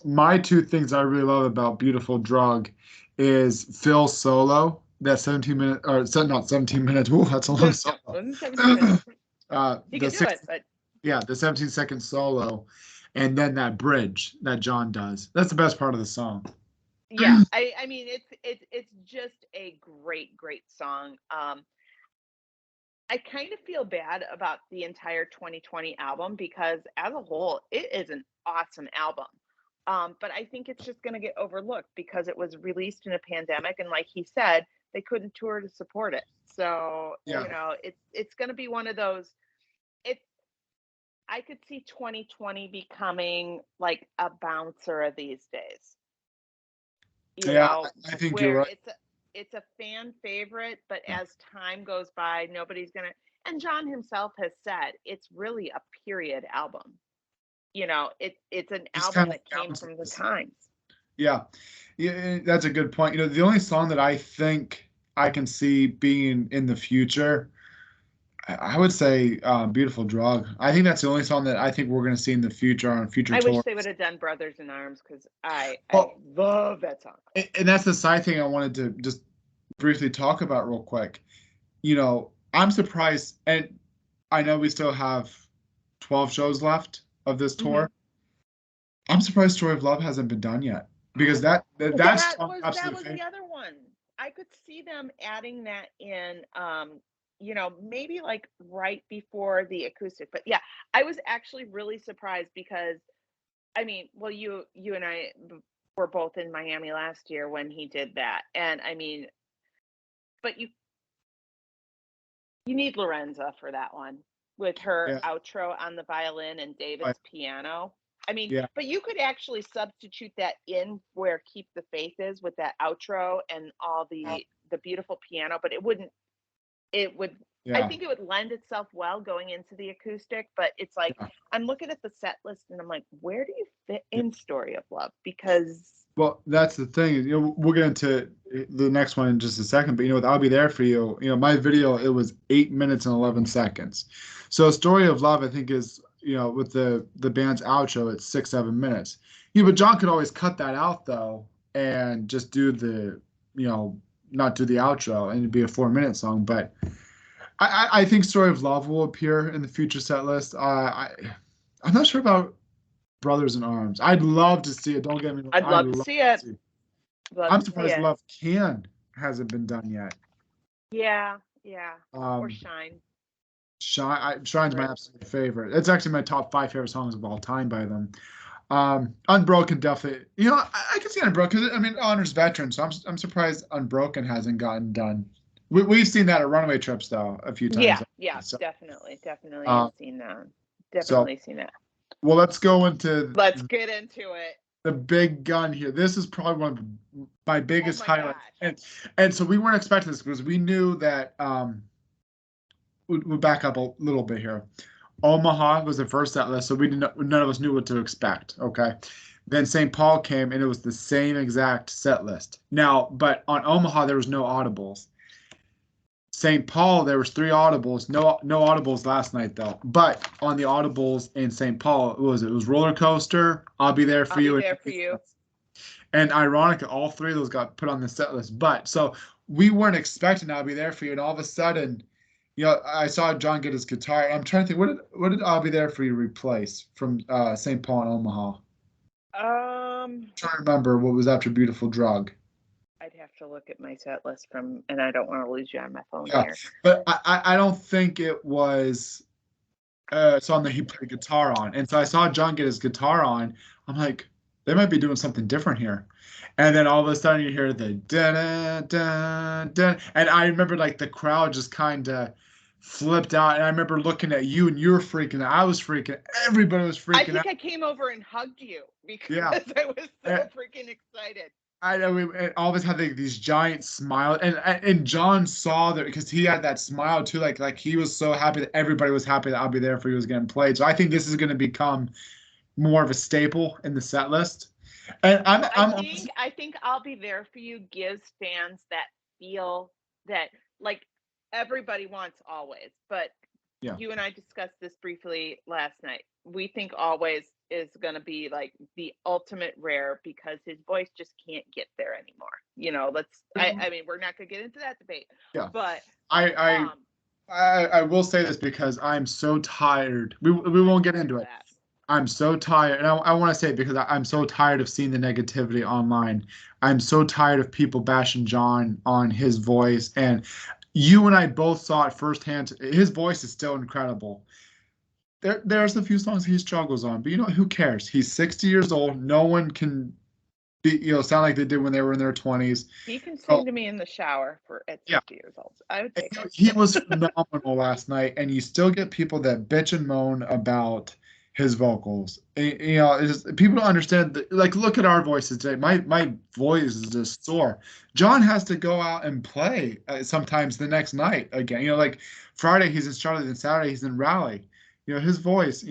my two things I really love about Beautiful Drug is Phil's solo, that 17-minute, or not 17 minutes. Ooh, that's a long solo. 17 minutes. You can do it, but yeah, the 17-second solo, and then that bridge that John does. That's the best part of the song. Yeah, I mean it's just a great song. I kind of feel bad about the entire 2020 album because as a whole, it is an awesome album. But I think it's just going to get overlooked because it was released in a pandemic, and like he said, they couldn't tour to support it. So Yeah. you know, it's going to be one of those. It's I could see 2020 becoming like a bouncer of these days. You Yeah, know, I think you're where right. it's a fan favorite, but as time goes by, nobody's gonna. And John himself has said it's really a period album. You know, it's an Just album kind of that came from the bounces. times. Yeah. Yeah, that's a good point. The only song that I think I can see being in the future, I would say Beautiful Drug. I think that's the only song that I think we're going to see in the future on future I wish tours. they would have done Brothers in Arms because I Well, love that song. and that's the side thing I wanted to just briefly talk about real quick. I'm surprised, and I know we still have 12 shows left of this tour. I'm surprised Story of Love hasn't been done yet, because that's That was absolutely the other one. I could see them adding that in, you know, maybe like right before the acoustic. But yeah, I was actually really surprised because I mean, well, you and I were both in Miami last year when he did that, and I mean, but you need Lorenza for that one with her Yeah, outro on the violin and I- David's piano. I mean, yeah, but you could actually substitute that in where Keep the Faith is with that outro and all the beautiful piano, but it would I yeah, think it would lend itself well going into the acoustic, but it's like yeah. I'm looking at the set list and I'm like, where do you fit Yeah. in Story of Love? Because Well, that's the thing. We'll get into the next one in just a second. But with "I'll Be There for You," my video, it was 8 minutes and 11 seconds. So "Story of Love," I think is, with the band's outro, it's 6 7 minutes. But John could always cut that out though, and just do not do the outro, and it'd be a 4 minute song. But I think "Story of Love" will appear in the future set list. I'm not sure about Brothers in Arms. I'd love to see it. Don't get me wrong. I'd I'd love to love see to it. see it. Love I'm to see surprised it. Love Can hasn't been done yet. Yeah, yeah. Or Um, Shine. Shine's my absolute favorite. It's actually my top 5 favorite songs of all time by them. Unbroken definitely. I can see Unbroken because I mean, it honors veterans. So I'm surprised Unbroken hasn't gotten done. We've seen that at Runaway Trips though a few times. Yeah, So, definitely uh, have seen that. so Definitely seen that. well, let's go into Let's get into it. the big gun here. This is probably one of my biggest Oh my highlights, gosh. and so we weren't expecting this because we knew that. We'll back up a little bit here. Omaha was the first set list, so none of us knew what to expect. Okay, then St. Paul came, and it was the same exact set list. Now, but on Omaha there was no audibles. St. Paul there was 3 audibles. No audibles last night though. But on the audibles in St. Paul, it was Roller Coaster, I'll Be There for I'll You, be there for you. and ironically, all 3 of those got put on the set list. But so we weren't expecting "I'll Be There for You," and all of a sudden, I saw John get his guitar. And I'm trying to think, what did "I'll Be There for You" replace from St. Paul and Omaha? I'm trying to remember what was after "Beautiful Drug." I'd have to look at my set list and I don't want to lose you on my phone Yeah, here. but I don't think it was a song that he played guitar on. And so I saw John get his guitar on. I'm like, they might be doing something different here. And then all of a sudden you hear the da da da da, and I remember like the crowd just kind of flipped out. And I remember looking at you, and you were freaking out. I was freaking. Everybody was I freaking think out. I came over and hugged you because Yeah. I was so And freaking excited. I know and all of us had like these giant smiles, and John saw that because he had that smile too, like he was so happy that everybody was happy that "I'll Be There for You" was getting played. So I think this is going to become more of a staple in the set list. And I think I'll Be There For You gives fans that feel that like everybody wants Always, but yeah. you and I discussed this briefly last night. We think Always is going to be like the ultimate rare because his voice just can't get there anymore. You know, I mean, we're not going to get into that debate. Yeah. But I will say this because I'm so tired. We won't get into it. I'm so tired, and I want to say it because I'm so tired of seeing the negativity online. I'm so tired of people bashing John on his voice, and you and I both saw it firsthand. His voice is still incredible. There's a few songs he struggles on, but you know, who cares? He's 60 years old. No one can sound like they did when they were in their 20s. He can sing to me in the shower at 50 years old. I would take it. He was phenomenal last night, and you still get people that bitch and moan about his vocals. People don't understand. Like, look at our voices today. My voice is just sore. John has to go out and play sometimes the next night again. Like Friday he's in Charlotte, and Saturday he's in Raleigh. His voice.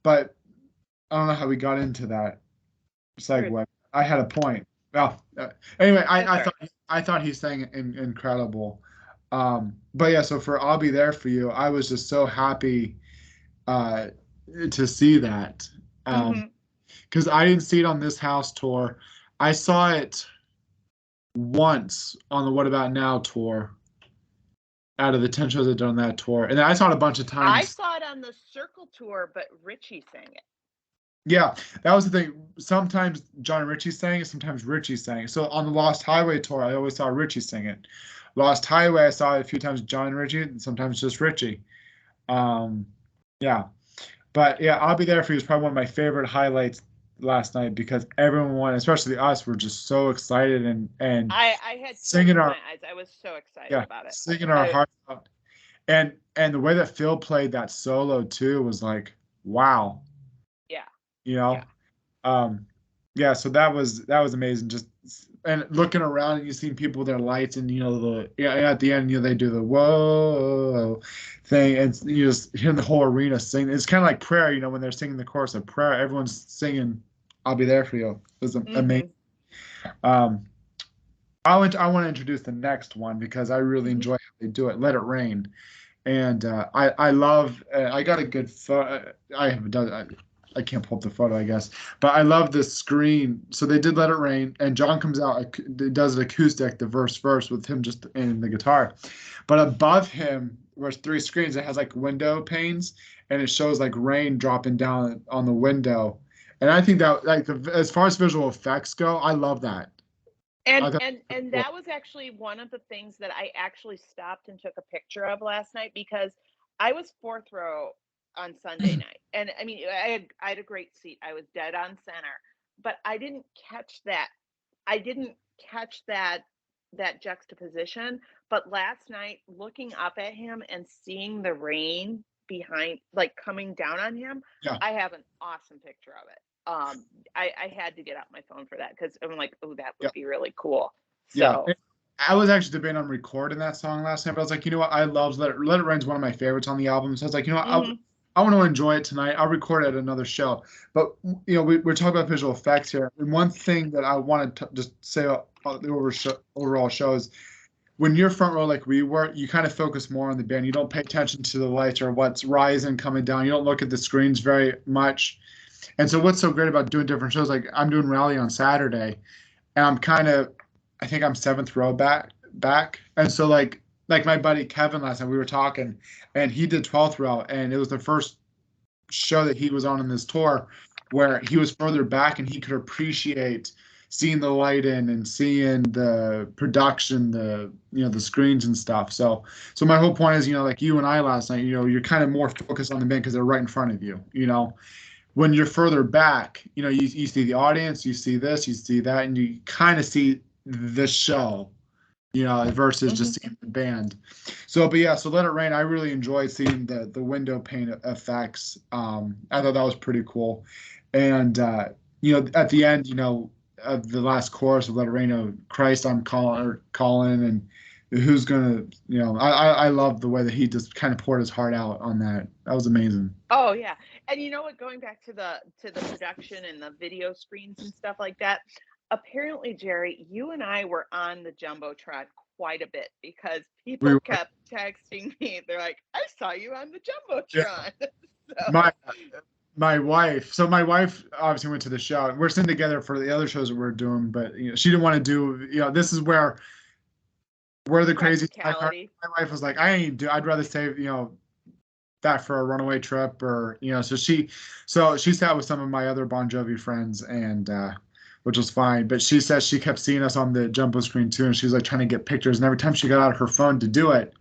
But I don't know how we got into that segue. I had a point. Well, anyway, I thought he sang incredible. But yeah, so for I'll Be There For You, I was just so happy to see that. Because I didn't see it on this house tour. I saw it once on the What About Now tour. Out of the 10 shows I've done on that tour. And I saw it a bunch of times. I saw it on the Circle tour, but Richie sang it. Yeah, that was the thing. Sometimes John and Richie sang it, sometimes Richie sang it. So on the Lost Highway tour, I always saw Richie sing it. Lost Highway, I saw it a few times John and Richie, and sometimes just Richie. Yeah. But yeah, I'll Be There For You is probably one of my favorite highlights last night because everyone, especially us, were just so excited and I had singing our eyes. I was so excited about it. Singing our hearts out. And the way that Phil played that solo too was like, wow. Yeah. So that was amazing. Just and looking around and you see people with their lights and at the end they do the whoa thing and you just hear the whole arena sing. It's kind of like prayer, when they're singing the chorus of prayer, everyone's singing I'll Be There For You. It was amazing. I want to introduce the next one because I really enjoy how they do it. Let It Rain, and I love. I got a good photo. I haven't done. I can't pull up the photo, I guess, but I love this screen. So they did Let It Rain, and John comes out, does an acoustic, the verse with him just in the guitar, but above him there's 3 screens. It has like window panes, and it shows like rain dropping down on the window, and I think that like as far as visual effects go, I love that. And that was actually one of the things that I actually stopped and took a picture of last night because I was 4th row on Sunday night. And I mean, I had a great seat. I was dead on center, but I didn't catch that. That juxtaposition. But last night, looking up at him and seeing the rain behind, like coming down on him, I have an awesome picture of it. I had to get out my phone for that because I'm like, oh, that would be really cool. So I was actually debating on recording that song last night, but I was like, you know what? I love Let It Rain's one of my favorites on the album. So I was like, I want to enjoy it tonight. I'll record it at another show. But we're talking about visual effects here, and one thing that I wanted to just say about the overall show is when you're front row like we were, you kind of focus more on the band. You don't pay attention to the lights or what's rising, coming down. You don't look at the screens very much. And so what's so great about doing different shows, like I'm doing Rally on Saturday, and I think I'm 7th row back. And so like my buddy Kevin last night, we were talking, and he did 12th row, and it was the first show that he was on in this tour where he was further back and he could appreciate seeing the light in and seeing the production, the screens and stuff. So my whole point is, like you and I last night, you're kind of more focused on the band because they're right in front of you. When you're further back, you see the audience, you see this, you see that, and you kind of see the show, versus just seeing the band. So Let It Rain, I really enjoyed seeing the window pane effects. I thought that was pretty cool. And, at the end, of the last chorus of Let It Rain, Christ, I'm calling, and who's going to, I love the way that he just kind of poured his heart out on that. That was amazing. Oh, yeah. And you know what? Going back to the production and the video screens and stuff like that. Apparently, Jerry, you and I were on the jumbotron quite a bit because We people were, kept texting me. They're like, "I saw you on the yeah. jumbotron." So, My wife. So my wife obviously went to the show. We're sitting together for the other shows that we're doing, but she didn't want to do. This is where the crazy. My wife was like, I ain't do. I'd rather save that for a runaway trip, or So she sat with some of my other Bon Jovi friends, and which was fine. But she says she kept seeing us on the jumbo screen too, and she's like trying to get pictures. And every time she got out her phone to do it,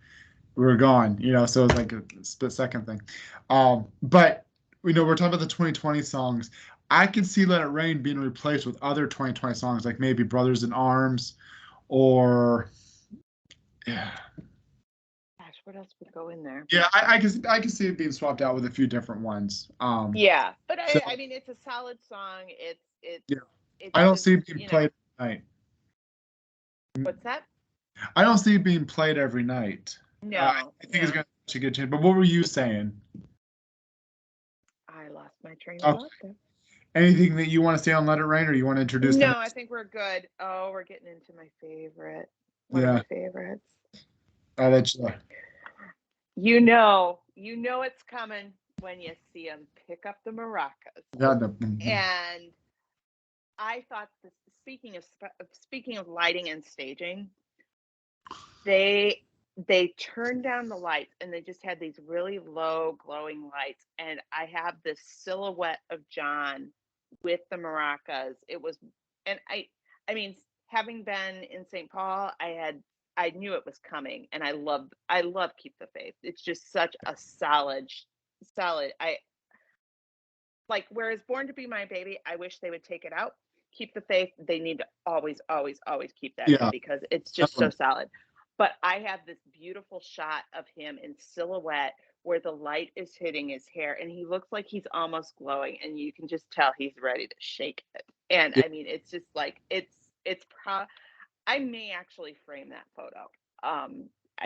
we were gone. So it was like a split second thing. But we're talking about the 2020 songs. I can see Let It Rain being replaced with other 2020 songs, like maybe Brothers in Arms, or yeah. Gosh, what else would go in there? Yeah, I can see it being swapped out with a few different ones. Yeah, but I mean, it's a solid song. Yeah. It's I don't just, see it being played every night. What's that? I don't see it being played every night. No, I think it's going to be a good chance. But what were you saying? I lost my train of thought there. Anything that you want to say on Let It Rain, or you want to introduce? No, I think we're good. Oh, we're getting into my favorite. One of my favorites. I'll let you. You know it's coming when you see them pick up the maracas. And I thought this. Speaking of lighting and staging, they turned down the lights and they just had these really low glowing lights, and I have this silhouette of John with the maracas. It was, and I mean, having been in St. Paul, I knew it was coming, and I love Keep the Faith. It's just such a solid. I like, whereas Born to Be My Baby, I wish they would take it out. Keep the Faith, they need to always keep that in, because it's just so solid. But I have this beautiful shot of him in silhouette where the light is hitting his hair, and he looks like he's almost glowing, and you can just tell he's ready to shake it. And I mean, it's just like, I may actually frame that photo. I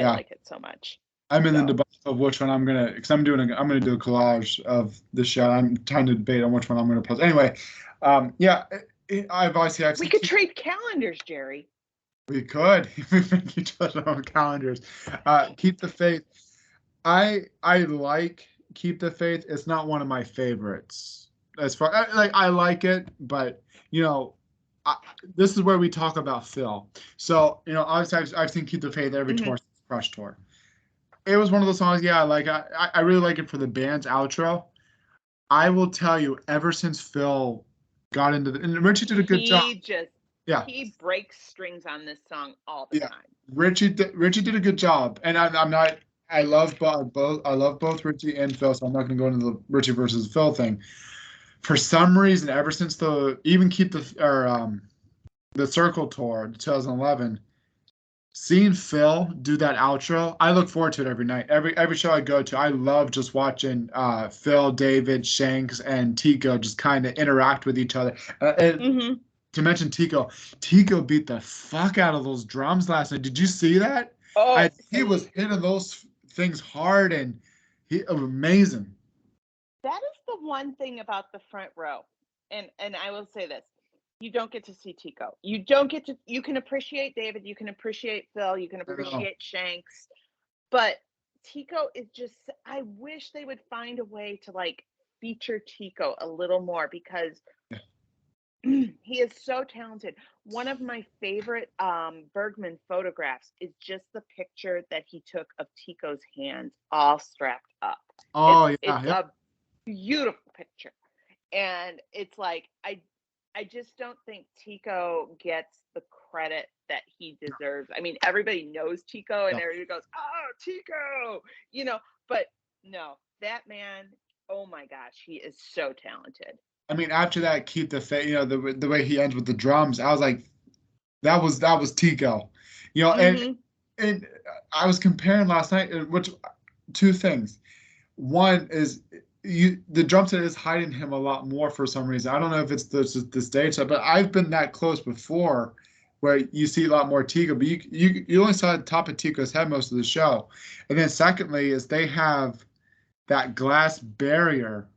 like it so much. I'm in the debate of which one I'm gonna, because I'm gonna do a collage of the shot. I'm trying to debate on which one I'm gonna post. Anyway, we could trade calendars, Jerry. We could. We make each other on calendars. Keep the Faith. I like Keep the Faith. It's not one of my favorites. As far I like it, but this is where we talk about Phil. So obviously I've seen Keep the Faith every tour, Crush tour. It was one of those songs. Yeah, I really like it for the band's outro. I will tell you, ever since Phil got into and Richie did a good job. He breaks strings on this song all the time. Richie did a good job, and I'm not. I love both. I love both Richie and Phil, so I'm not going to go into the Richie versus Phil thing. For some reason, ever since the Circle tour, 2011, seeing Phil do that outro, I look forward to it every night. Every show I go to, I love just watching Phil, David, Shanks, and Tico just kind of interact with each other. To mention Tico beat the fuck out of those drums last night. Did you see that? He was hitting those things hard, and he amazing. That is the one thing about the front row, and I will say this: you don't get to see Tico. You don't get to. You can appreciate David. You can appreciate Phil. You can appreciate Shanks, but Tico is just. I wish they would find a way to feature Tico a little more, because he is so talented. One of my favorite Bergman photographs is just the picture that he took of Tico's hands all strapped up. It's a beautiful picture. And it's like, I just don't think Tico gets the credit that he deserves. I mean, everybody knows Tico, and everybody goes, "Oh, Tico," but no, that man, oh my gosh, he is so talented. I mean, after that, Keep the Faith, the way he ends with the drums, I was like, that was Tico, and I was comparing last night, which two things. One is the drum set is hiding him a lot more for some reason. I don't know if it's the stage set, but I've been that close before where you see a lot more Tico, but you only saw the top of Tico's head most of the show. And then secondly is they have that glass barrier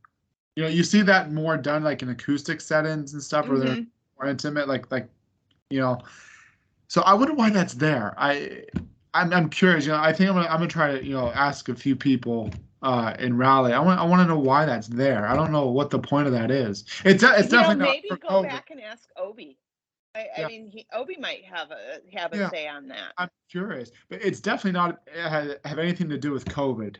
You see that more done like in acoustic settings and stuff, where they're Hmm. more intimate, like you know. So I wonder why that's there. I'm curious. I think I'm gonna try to ask a few people in Raleigh. I want to know why that's there. I don't know what the point of that is. It's definitely not for Maybe go COVID. back and ask Obi. I Yeah, mean, Obi might have a yeah. say on that. I'm curious, but it's definitely not have anything to do with COVID.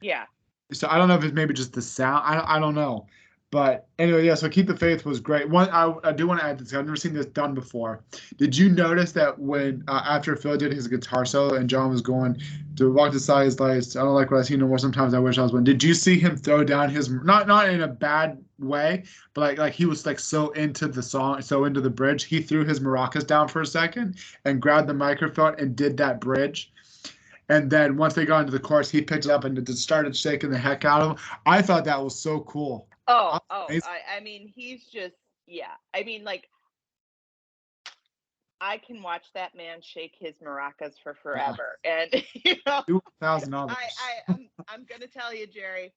Yeah. So I don't know if it's maybe just the sound. I don't know. But anyway, yeah. So Keep the Faith was great. One, I do want to add this. I've never seen this done before. Did you notice that when after Phil did his guitar solo and John was going to walk the side his lights, I don't like what I see no more. Sometimes I wish I was one. Did you see him throw down his not in a bad way, but like he was like so into the song, so into the bridge, he threw his maracas down for a second and grabbed the microphone and did that bridge. And then once they got into the chorus, he picked it up and just started shaking the heck out of him. I thought that was so cool. I mean, he's just, yeah. I mean, like, I can watch that man shake his maracas for Yeah, forever. And do 1,000 I, others. I'm gonna tell you, Jerry,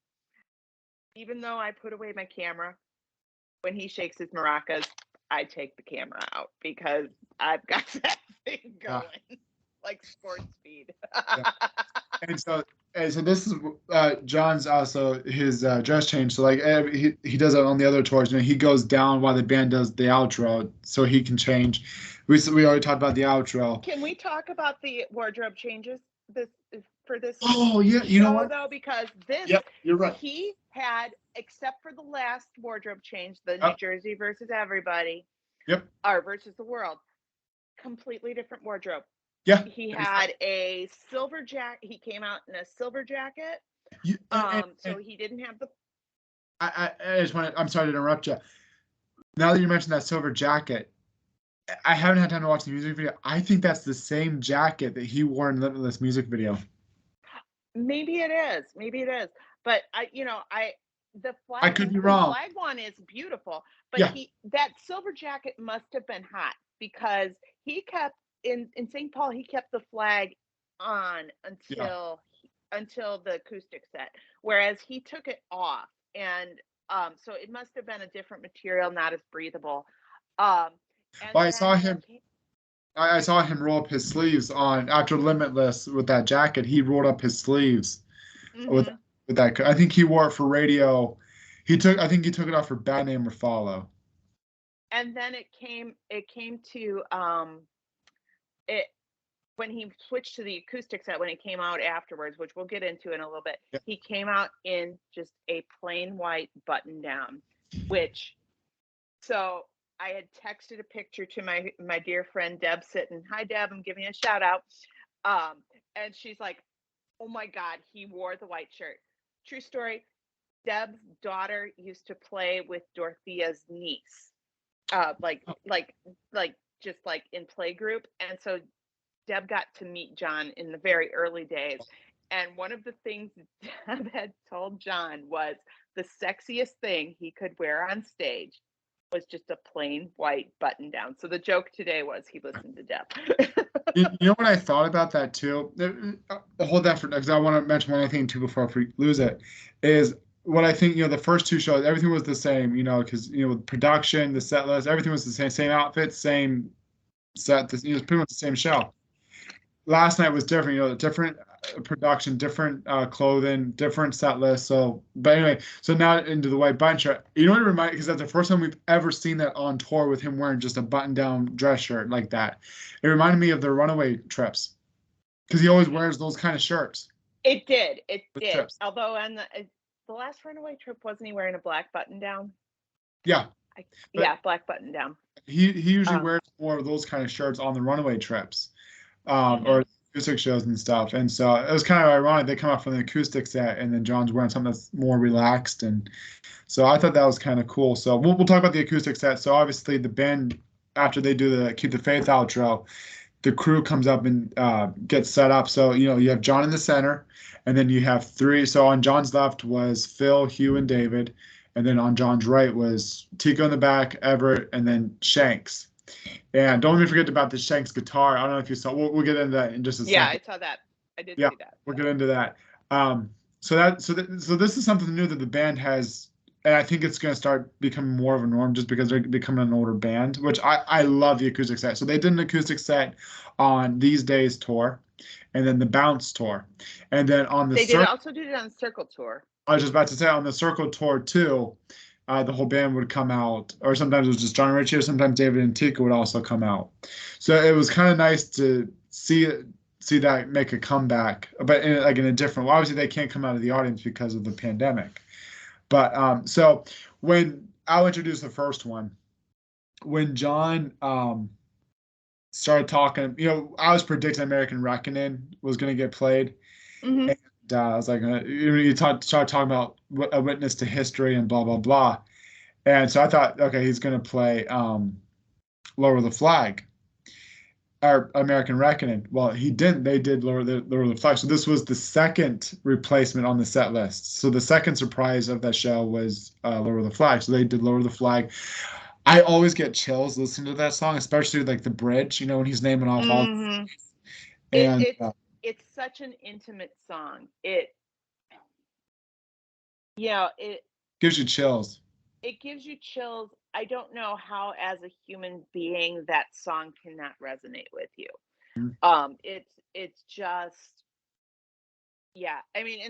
even though I put away my camera when he shakes his maracas, I take the camera out because I've got that thing Yeah, going like sports speed. yeah. And so this is John's also his dress change. So like he does it on the other tours. He goes down while the band does the outro, so he can change. We already talked about the outro. Can we talk about the wardrobe changes this for this Oh yeah, you know show what? though? Because this Yep, you're right. he had, except for the last wardrobe change, the New Yep, Jersey versus everybody, yep, or versus the world, completely different wardrobe. yeah. He had a silver jacket. He came out in a silver jacket. You, So he didn't have the. I just want to. I'm sorry to interrupt you. Now that you mentioned that silver jacket, I haven't had time to watch the music video. I think that's the same jacket that he wore in Limitless music video. Maybe it is. Maybe it is. But the I flag could be the wrong. flag one is beautiful. But Yeah, that silver jacket must have been hot because he kept in St. Paul. He kept the flag on yeah. until the acoustic set, whereas he took it off, and so it must have been a different material, not as breathable. Um, and Well, I then saw he him. came. I saw him roll up his sleeves on after Limitless with that jacket. He rolled up his sleeves with Mhm. with that. I think he wore it for radio. I think he took it off for Bad Name or Follow. And then it came to it when he switched to the acoustic set, when it came out afterwards, which we'll get into in a little bit. Yeah. He came out in just a plain white button down, which, so I had texted a picture to my dear friend Deb Sitton. Hi Deb, I'm giving you a shout out. And she's like, oh my God, he wore the white shirt. True story. Deb's daughter used to play with Dorothea's niece, like just like in play group. And so Deb got to meet John in the very early days. And one of the things Deb had told John was the sexiest thing he could wear on stage was just a plain white button down. So the joke today was he listened to Deb. You know what I thought about that too? Hold that for because I want to mention one other thing too before we lose it. Is what I think, the first two shows, everything was the same, because, with production, the set list, everything was the same outfit, same set, it was pretty much the same show. Last night was different, different production, different clothing, different set list. So, but anyway, so now into the white button shirt. You know what it reminded? Because that's the first time we've ever seen that on tour with him wearing just a button-down dress shirt like that. It reminded me of the Runaway trips because he always wears those kind of shirts. It did. It With did. trips. Although on the last runaway trip, wasn't he wearing a black button down? Yeah, but Yeah, black button down. he usually Um, wears more of those kind of shirts on the Runaway trips. mhm. Or acoustic shows and stuff. And so it was kind of ironic. They come out from the acoustic set, and then John's wearing something that's more relaxed. And so I thought that was kind of cool. So we'll talk about the acoustic set. So obviously the band, after they do the Keep the Faith outro, the crew comes up and gets set up. So, you have John in the center, and then you have three. So on John's left was Phil, Hugh, and David. And then on John's right was Tico in the back, Everett, and then Shanks. And don't even forget about the Shanks guitar. I don't know if you saw. We'll get into that in just a Yeah, second. I saw that. I did Yeah, see that. we'll get into that. So this is something new that the band has and I think it's going to start becoming more of a norm just because they're becoming an older band, which I love the acoustic set. So they did an acoustic set on These Days tour, and then the Bounce tour, and then on the They also did it on Circle Tour. I was just about to say on the Circle tour too, the whole band would come out, or sometimes it was just John Ritchie, or sometimes David and Tika would also come out. So it was kind of nice to see that make a comeback, but like in a different. Well, obviously they can't come out of the audience because of the pandemic. But so when I'll introduce the first one, when John started talking, I was predicting American Reckoning was going to get played. Mm-hmm. And I was like, started talking about a witness to history and blah, blah, blah. And so I thought, okay, he's going to play Lower the Flag or American Reckoning. Well, he didn't. They did Lower the Flag. So this was the second replacement on the set list. So the second surprise of that show was Lower the Flag. So they did Lower the Flag. I always get chills listening to that song, especially like the bridge, when he's naming off all. Mm-hmm. And it's such an intimate song. It gives you chills. It gives you chills. I don't know how, as a human being, that song cannot resonate with you. Mm-hmm. It's just, yeah. I mean,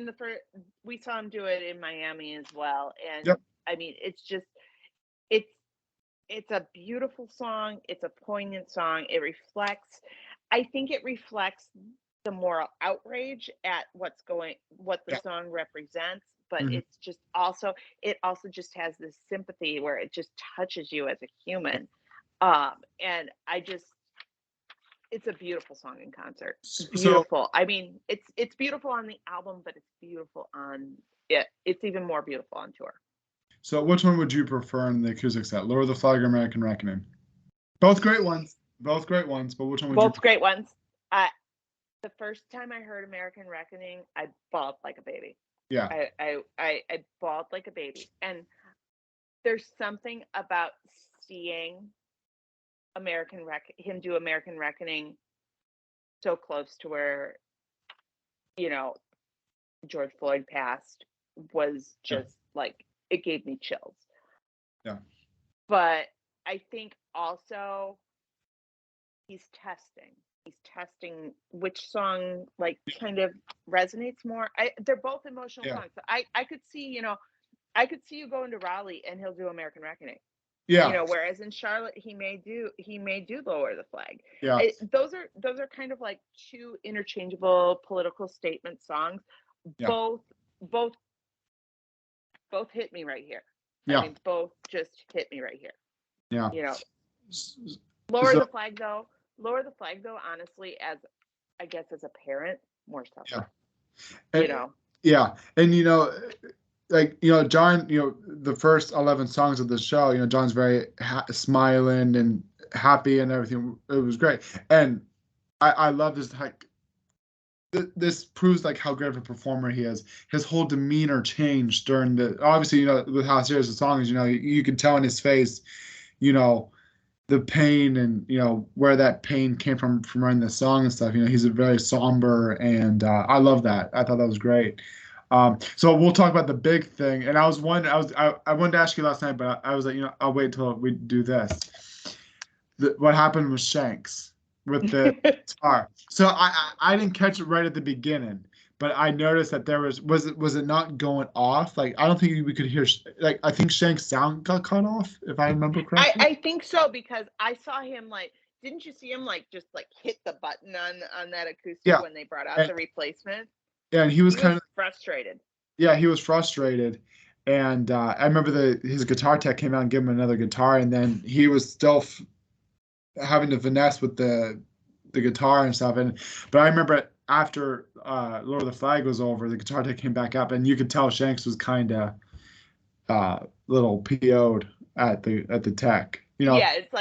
we saw him do it in Miami as well, and yep. I mean, it's a beautiful song. It's a poignant song. I think it reflects the moral outrage at what the song represents, but Mm-hmm. it also just has this sympathy where it just touches you as a human. And it's a beautiful song in concert. Beautiful. I mean, it's beautiful on the album, but it's beautiful on it. It's even more beautiful on tour. So which one would you prefer in the acoustic set? Lower the Flag or American Reckoning? Both great ones. But which one would you prefer? Both great ones. The first time I heard American Reckoning, I bawled like a baby. Yeah. I bawled like a baby. And there's something about seeing him do American Reckoning so close to where, George Floyd passed was just like, it gave me chills. Yeah. But I think also he's testing which song kind of resonates more. They're both emotional songs. So I could see, you going to Raleigh and he'll do American Reckoning. Yeah. Whereas in Charlotte he may do Lower the Flag. Yeah. Those are kind of like two interchangeable political statement songs. Yeah. Both hit me right here. Yeah. I mean, both just hit me right here. Yeah. Lower the Flag though, honestly, as a parent, more so. Yeah. And, yeah. And John, the first 11 songs of the show, John's very smiling and happy and everything. It was great. And I love this, this proves how great of a performer he is. His whole demeanor changed during obviously, with how serious the song is, you could tell in his face, the pain and where that pain came from writing the song and stuff. He's a very somber, and I love that. I thought that was great. So we'll talk about the big thing. And I wanted to ask you last night, but I was like, I'll wait till we do this. What happened with Shanks with the guitar? So I didn't catch it right at the beginning, but I noticed that there was it not going off? I don't think we could hear. I think Shanks' sound got cut off, if I remember correctly. I think so, because I saw him didn't you see him just hit the button on that acoustic when they brought out the replacement? Yeah, and he was kind of frustrated. Yeah, he was frustrated. And I remember his guitar tech came out and gave him another guitar, and then he was still having to finesse with the guitar and stuff. But I remember after Lower the Flag was over, the guitar tech came back up, and you could tell Shanks was kind of little PO'd at the tech. Yeah, it's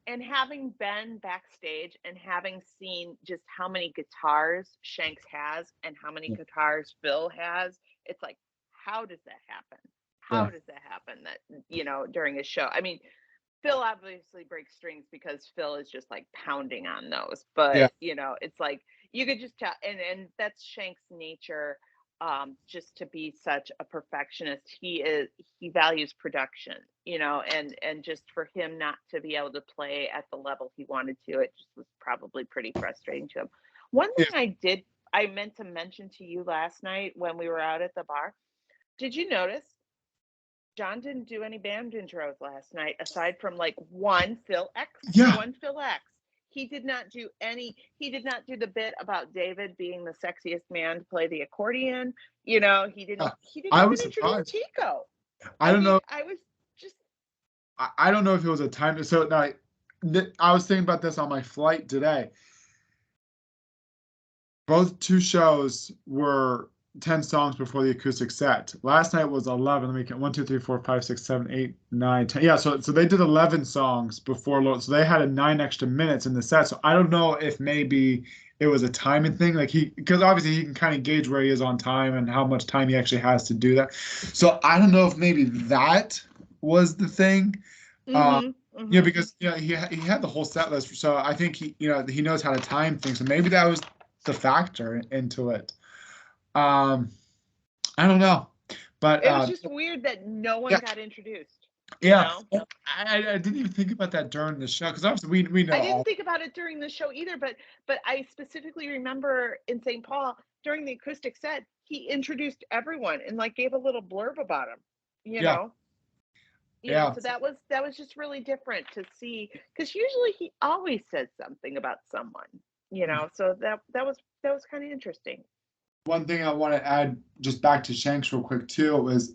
and having been backstage and having seen just how many guitars Shanks has and how many guitars Phil has, it's like, how does that happen? How does that happen that, during a show? I mean, Phil obviously breaks strings because Phil is just pounding on those, but it's like, you could just tell, and that's Shanks' nature. just to be such a perfectionist. He values production, and just for him not to be able to play at the level he wanted to, it just was probably pretty frustrating to him. One thing I meant to mention to you last night when we were out at the bar, did you notice John didn't do any band intros last night aside from like one Phil X. He did not do the bit about David being the sexiest man to play the accordion. He didn't I even was introduce surprised. Tico. I don't know. I was just I don't know if it was a time. So now I was thinking about this on my flight today. Both two shows were 10 songs before the acoustic set. Last night was 11. Let me count. 1, 2, 3, 4, 5, 6, 7, 8, 9, 10. Yeah, so they did 11 songs before. So they had a 9 extra minutes in the set. So I don't know if maybe it was a timing thing. Because obviously he can kind of gauge where he is on time and how much time he actually has to do that. So I don't know if maybe that was the thing. Because he had the whole set list. So I think he knows how to time things. So maybe that was the factor into it. I don't know, but it was just weird that no one got introduced. Yeah, I didn't even think about that during the show because obviously we know. I didn't think about it during the show either, but I specifically remember in St. Paul during the acoustic set, he introduced everyone and like gave a little blurb about him. You know, so that was just really different to see because usually he always says something about someone. So that was kind of interesting. One thing I want to add just back to Shanks real quick too was,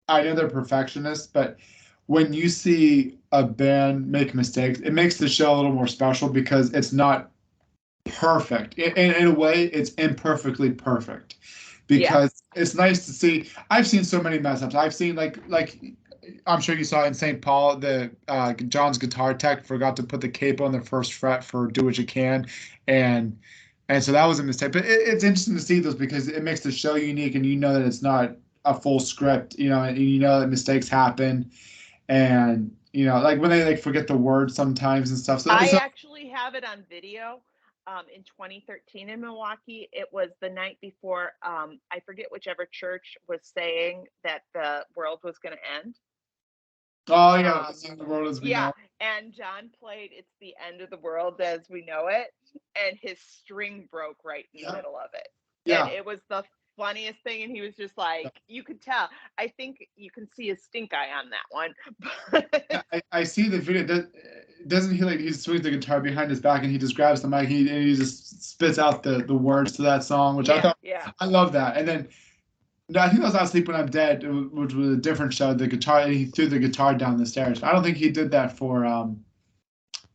I know they're perfectionists, but when you see a band make mistakes, it makes the show a little more special because it's not perfect. In a way, it's imperfectly perfect because it's nice to see. I've seen so many mess ups. I've seen like I'm sure you saw in St. Paul, the John's guitar tech forgot to put the capo on the first fret for "Do What You Can," and so that was a mistake. But it's interesting to see those because it makes the show unique, and that it's not a full script. And that mistakes happen, and like when they forget the words sometimes and stuff. So I actually have it on video. In 2013 in Milwaukee, it was the night before. I forget whichever church was saying that the world was going to end. Oh yeah, the world as we know. And John played "It's the End of the World as We Know It," and his string broke right in the middle of it. Yeah, and it was the funniest thing, and he was just like, you could tell. I think you can see his stink eye on that one. I see the video. Doesn't he swings the guitar behind his back and he just grabs the mic and he just spits out the words to that song, which I thought I love that. And then I think that was "I'll Sleep When I'm Dead," which was a different show. He threw the guitar down the stairs. I don't think he did that for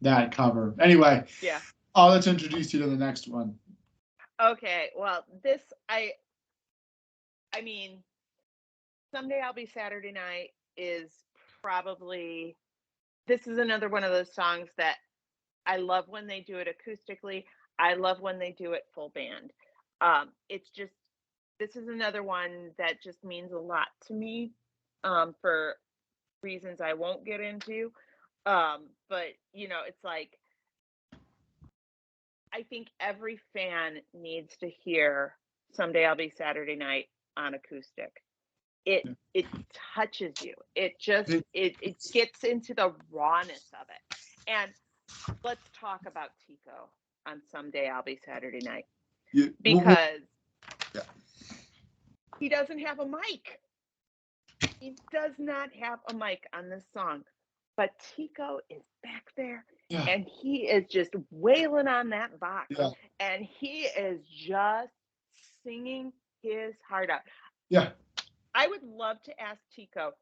that cover. Anyway, let's introduce you to the next one. Okay, well, this I mean, "Someday I'll Be Saturday Night" is probably. This is another one of those songs that I love when they do it acoustically. I love when they do it full band. This is another one that just means a lot to me for reasons I won't get into. But, it's like, I think every fan needs to hear "Someday I'll Be Saturday Night" on acoustic. It touches you. It just it gets into the rawness of it. And let's talk about Tico on "Someday I'll Be Saturday Night" because he doesn't have a mic. He does not have a mic on this song, but Tico is back there and he is just wailing on that box and he is just singing his heart out. Yeah. I would love to ask Tico,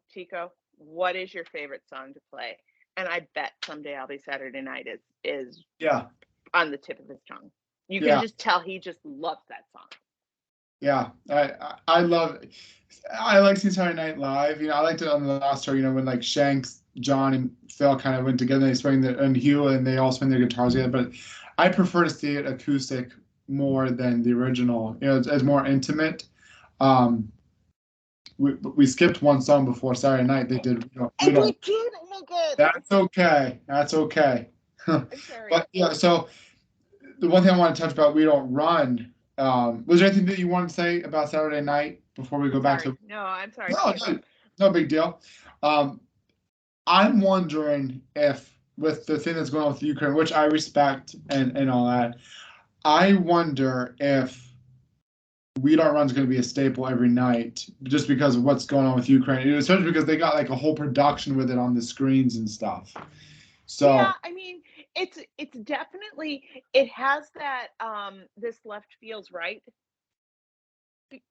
what is your favorite song to play? And I bet "Someday I'll Be Saturday Night" is on the tip of his tongue. You can just tell he just loves that song. Yeah, I like Saturday Night Live. I liked it on the last tour. When like Shanks, John, and Phil kind of went together. They swing and Hugh, and they all swing their guitars together. But I prefer to see it acoustic more than the original. It's more intimate. We skipped one song before Saturday Night. They did. We did. Oh my God. That's okay. That's okay. I'm sorry. But so the one thing I want to touch about, "We Don't Run." Was there anything that you wanted to say about Saturday night before we go back Sorry. to? No, I'm sorry. No, Keep no, up. no big deal. I'm wondering if with the thing that's going on with Ukraine, which I respect and all that, I wonder if We Don't Run's going to be a staple every night just because of what's going on with Ukraine, especially because they got like a whole production with it on the screens and stuff. Yeah, So I mean, it's definitely it has that this left feels right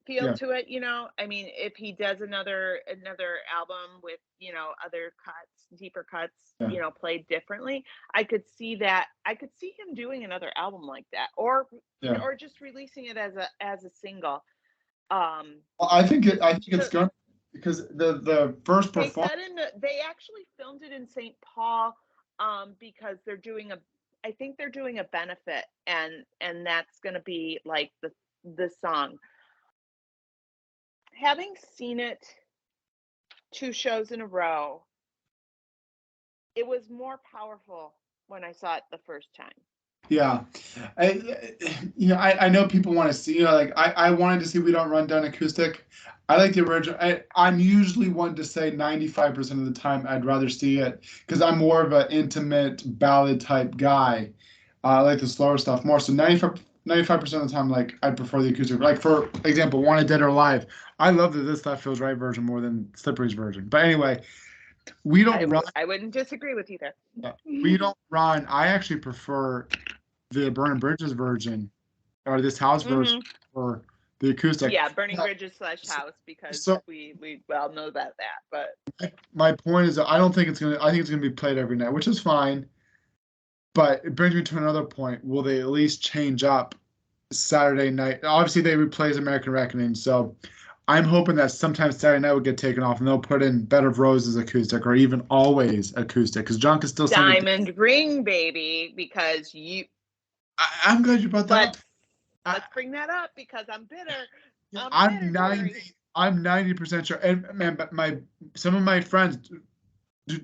feel yeah, to it, you know. I mean, if he does another album with, you know, other cuts, deeper cuts, yeah, you know, played differently, I could see that. I could see him doing another album like that, or yeah. just releasing it as a single. Well, I think it's So going because the first they performance. said they actually filmed it in St. Paul, because they're doing a I think they're doing a benefit, and that's going to be like the song. Having seen it two shows in a row, it was more powerful when I saw it the first time. Yeah, I know people want to see, like I wanted to see We Don't Run done acoustic. I like the original. I'm usually one to say 95% of the time I'd rather see it because I'm more of an intimate ballad type guy. I like the slower stuff more. So 95% of the time, like I prefer the acoustic. Like for example, Wanted Dead or Alive. I love the This Stuff Feels Right version more than Slippery's version. But anyway, We Don't Run. I wouldn't disagree with you there. We Don't Run. I actually prefer the Burning Bridges version or this house version Hmm. for the acoustic. Yeah, Burning Yeah, Bridges slash House, because so we well know about that, but my point is that I don't think it's gonna. I think it's gonna be played every night, which is fine. But it brings me to another point. Will they at least change up Saturday night? Obviously, they replace American Reckoning, so I'm hoping that sometimes Saturday night will get taken off and they'll put in Bed of Roses acoustic or even Always acoustic because John can still sing it. Diamond Ring, baby, because you I'm glad you brought that up. let's I, let's bring that up because I'm bitter. Yeah, I'm bitter, Corey. I'm 90% sure. And man, but some of my friends,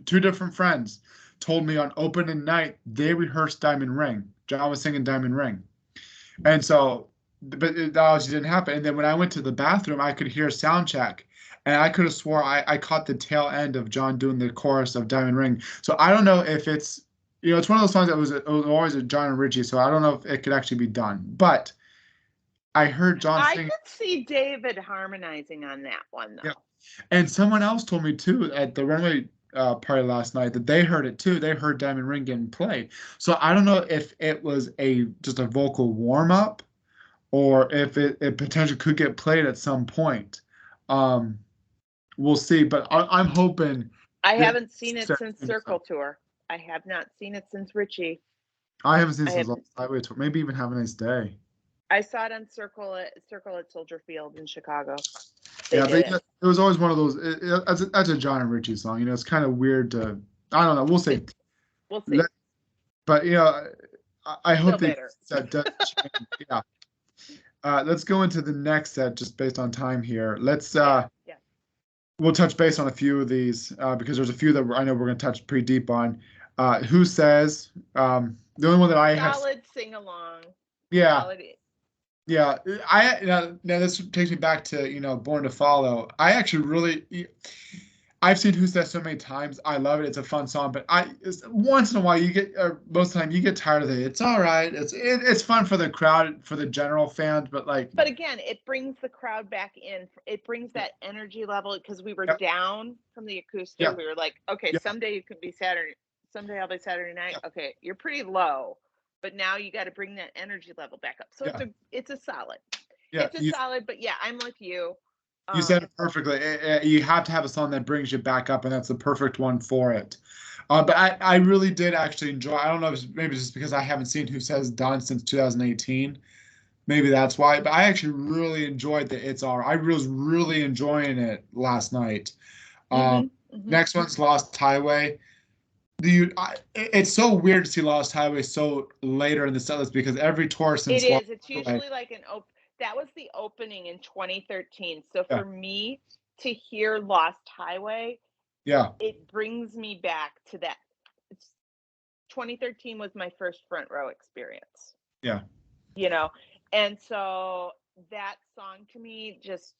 two different friends, told me on opening night they rehearsed Diamond Ring. John was singing Diamond Ring, and so, but it obviously didn't happen. And then when I went to the bathroom, I could hear sound check, and I could have swore I caught the tail end of John doing the chorus of Diamond Ring. So I don't know if it's, it's one of those songs that it was always a John and Richie. So I don't know if it could actually be done, but I heard John I sing. could see David harmonizing on that one Yeah. though. And someone else told me too at the runway party last night that they heard it too. They heard Diamond Ring getting played. So I don't know if it was a just a vocal warm up or if it potentially could get played at some point. Um, we'll see. But I'm hoping I that haven't seen it since Circle Tour. I have not seen it since Richie. I haven't seen I since have Lost Highway Tour. Maybe even Have a Nice Day. I saw it on Circle at Soldier Field in Chicago. They Yeah, did but it. it was always one of those. That's a John and Richie song. It's kind of weird to. I don't know. We'll see. We'll see. But I hope Still they bitter. that does change. Yeah. Let's go into the next set just based on time here. Yeah, yeah. We'll touch base on a few of these because there's a few that I know we're going to touch pretty deep on. Who Says? The only one that I have. Solid sing along. Yeah, Solid. yeah. Now this takes me back to Born to Follow. I actually really. I've seen Who's That so many times. I love it. It's a fun song, but once in a while you get, most of the time you get tired of it. It's all right. It's fun for the crowd, for the general fans, but like, But again, it brings the crowd back in. It brings that energy level because we were yeah, down from the acoustic. yeah, We were like, okay, yeah, someday you could be Saturday. Someday I'll be Saturday night. yeah, Okay, you're pretty low, but now you got to bring that energy level back up. So yeah, it's a solid. yeah. It's a solid. But yeah, I'm with you. You said Um, it perfectly. You have to have a song that brings you back up, and that's the perfect one for it. But I really did actually enjoy. I don't know if maybe it's just because I haven't seen Who Says Done since 2018. Maybe that's why. But I actually really enjoyed the It's All Right. I was really enjoying it last night. Um, mhm, mhm. Next one's Lost Highway. It's so weird to see Lost Highway so later in the set list because every tour It since Lost is. It's Highway, usually like that was the opening in 2013. So yeah, for me to hear Lost Highway, yeah, it brings me back to that. It's 2013 was my first front row experience. yeah, You know, And so that song to me, just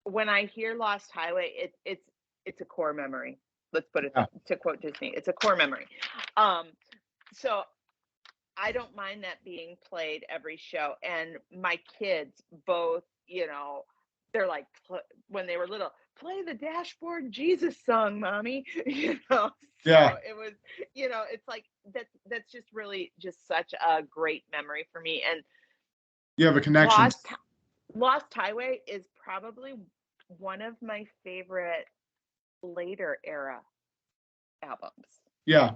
when I hear Lost Highway, it's a core memory. Let's put it Yeah. to quote Disney, it's a core memory. So I don't mind that being played every show. And my kids both, they're like, when they were little, play the Dashboard Jesus song, mommy. So Yeah. it was, it's like that's just really just such a great memory for me. And You have a connection. Lost Highway is probably one of my favorite later era albums. Yeah,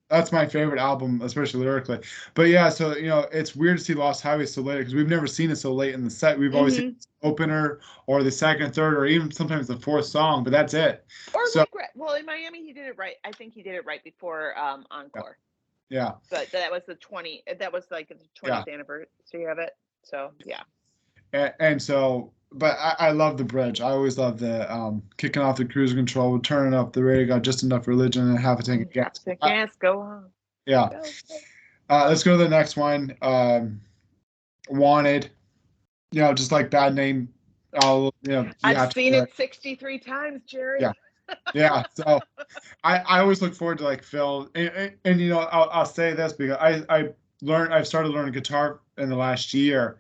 that's my favorite album, especially lyrically. But yeah, so it's weird to see Lost Highway so late because we've never seen it so late in the set. We've always seen the opener or the second, third, or even sometimes the fourth song, but that's it. Or well, in Miami he did it right. I think he did it right before Encore. Yeah. But that was like the 20th anniversary of it. So yeah. And so, but I love the bridge. I always love the kicking off the cruise control, turning up the radio, got just enough religion, and have a tank of gas. The gas, go on. Yeah. Go. Let's go to the next one. Wanted. Just like Bad Name. I've seen it 63 times, Jerry. Yeah. Yeah. So I always look forward to like Phil, and I'll say this because I've started learning guitar in the last year.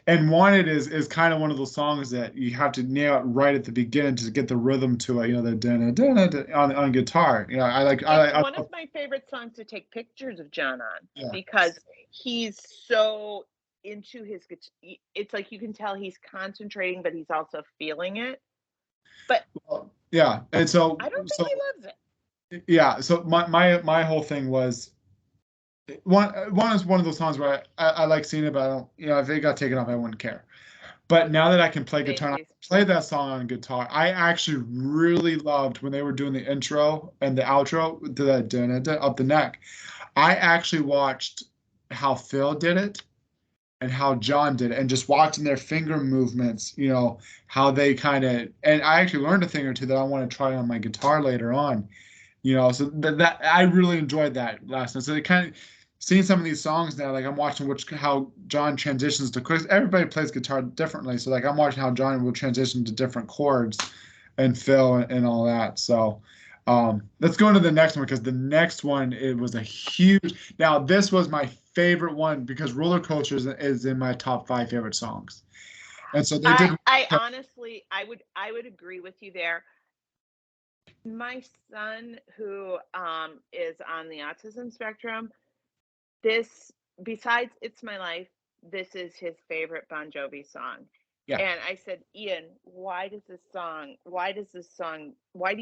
And Wanted is kind of one of those songs that you have to nail it right at the beginning to get the rhythm to it, the on guitar. It's one of my favorite songs to take pictures of John on because he's so into his guitar. It's like you can tell he's concentrating, but he's also feeling it. But yeah, and so I don't think he loves it. Yeah, so my whole thing was one is one of those songs where I like seeing it, but I don't, if it got taken off, I wouldn't care. But now that I can play guitar, I play that song on guitar. I actually really loved when they were doing the intro and the outro to that up the neck. I actually watched how Phil did it and how John did it, and just watching their finger movements, how they kind of, and I actually learned a thing or two that I want to try on my guitar later on, so that I really enjoyed that last night. So they kind of seeing some of these songs now, like I'm watching how John transitions to chords. Everybody plays guitar differently, so like I'm watching how John will transition to different chords, and Phil and all that. So let's go into the next one because the next one, it was a huge. Now this was my favorite one because Roller Coaster is in my top 5 favorite songs, and so they did. I honestly, I would agree with you there. My son, who is on the autism spectrum, besides It's My Life, this is his favorite Bon Jovi song. Yeah. And I said, Ian, why do you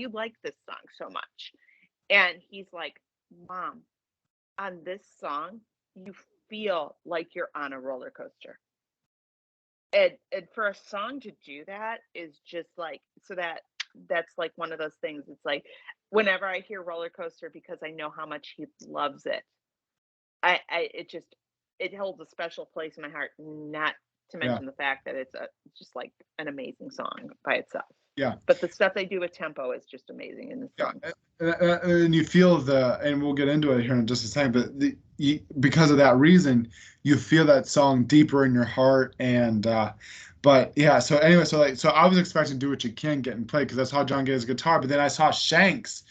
like this song so much? And he's like, Mom, on this song, you feel like you're on a roller coaster. And for a song to do that is just like, so that's like one of those things. It's like whenever I hear roller coaster, because I know how much he loves it, it holds a special place in my heart, not to mention the fact that it's just like an amazing song by itself. Yeah. But the stuff they do with tempo is just amazing in the song. Yeah. And you feel and we'll get into it here in just a second, but because of that reason, you feel that song deeper in your heart. And but yeah, so anyway, so I was expecting Do What You Can get and play because I saw John get his guitar, but then I saw Shanks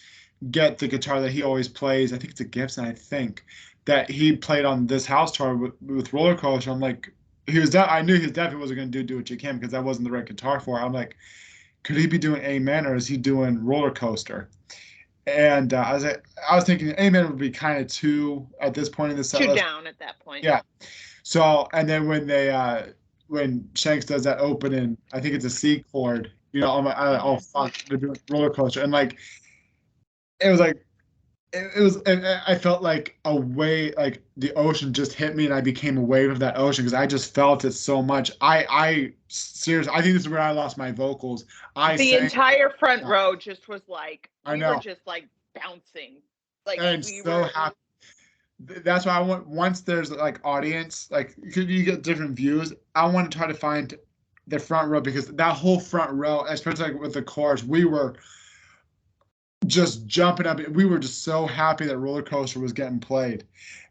get the guitar that he always plays. I think it's a Gibson, I think, that he played on this house tour with Roller Coaster. I'm like, I knew he definitely wasn't going to do What You Can because that wasn't the right guitar for it. I'm like, could he be doing Amen or is he doing Roller Coaster? And I was thinking Amen would be kind of too at this point in the set. Too down at that point. Yeah. So and then when Shanks does that opening, I think it's a C chord. Oh fuck, they're doing Roller Coaster, and like it was like. I felt like a wave, like the ocean just hit me and I became a wave of that ocean because I just felt it so much. I seriously, I think this is where I lost my vocals. The entire front row just was like, we were just like bouncing. Like and so happy. That's why I want, once there's like audience, like you get different views, I want to try to find the front row because that whole front row, especially like with the chorus, we were just jumping up. We were just so happy that Roller Coaster was getting played.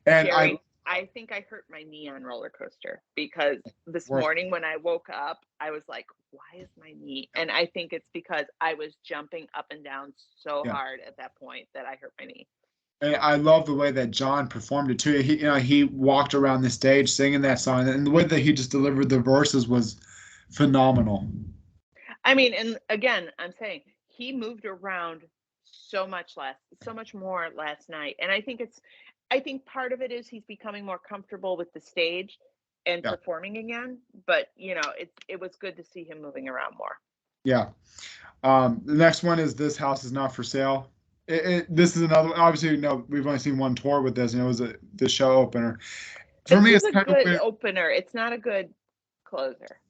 And Jerry, I think I hurt my knee on roller coaster because this Worse. morning when I woke up, I was like, why is my knee? And I think it's because I was jumping up and down so Yeah. hard at that point that I hurt my knee. And I love the way that John performed it too. He walked around the stage singing that song, and the way that he just delivered the verses was phenomenal. I mean, and again, I'm saying he moved around so much more last night. And I think part of it is he's becoming more comfortable with the stage and Yeah. performing again. But it was good to see him moving around more. Yeah. The next one is This House Is Not For Sale. This is another one. Obviously, we've only seen one tour with this, and it was the show opener. For me, it's a kind of good weird. opener. It's not a good closer.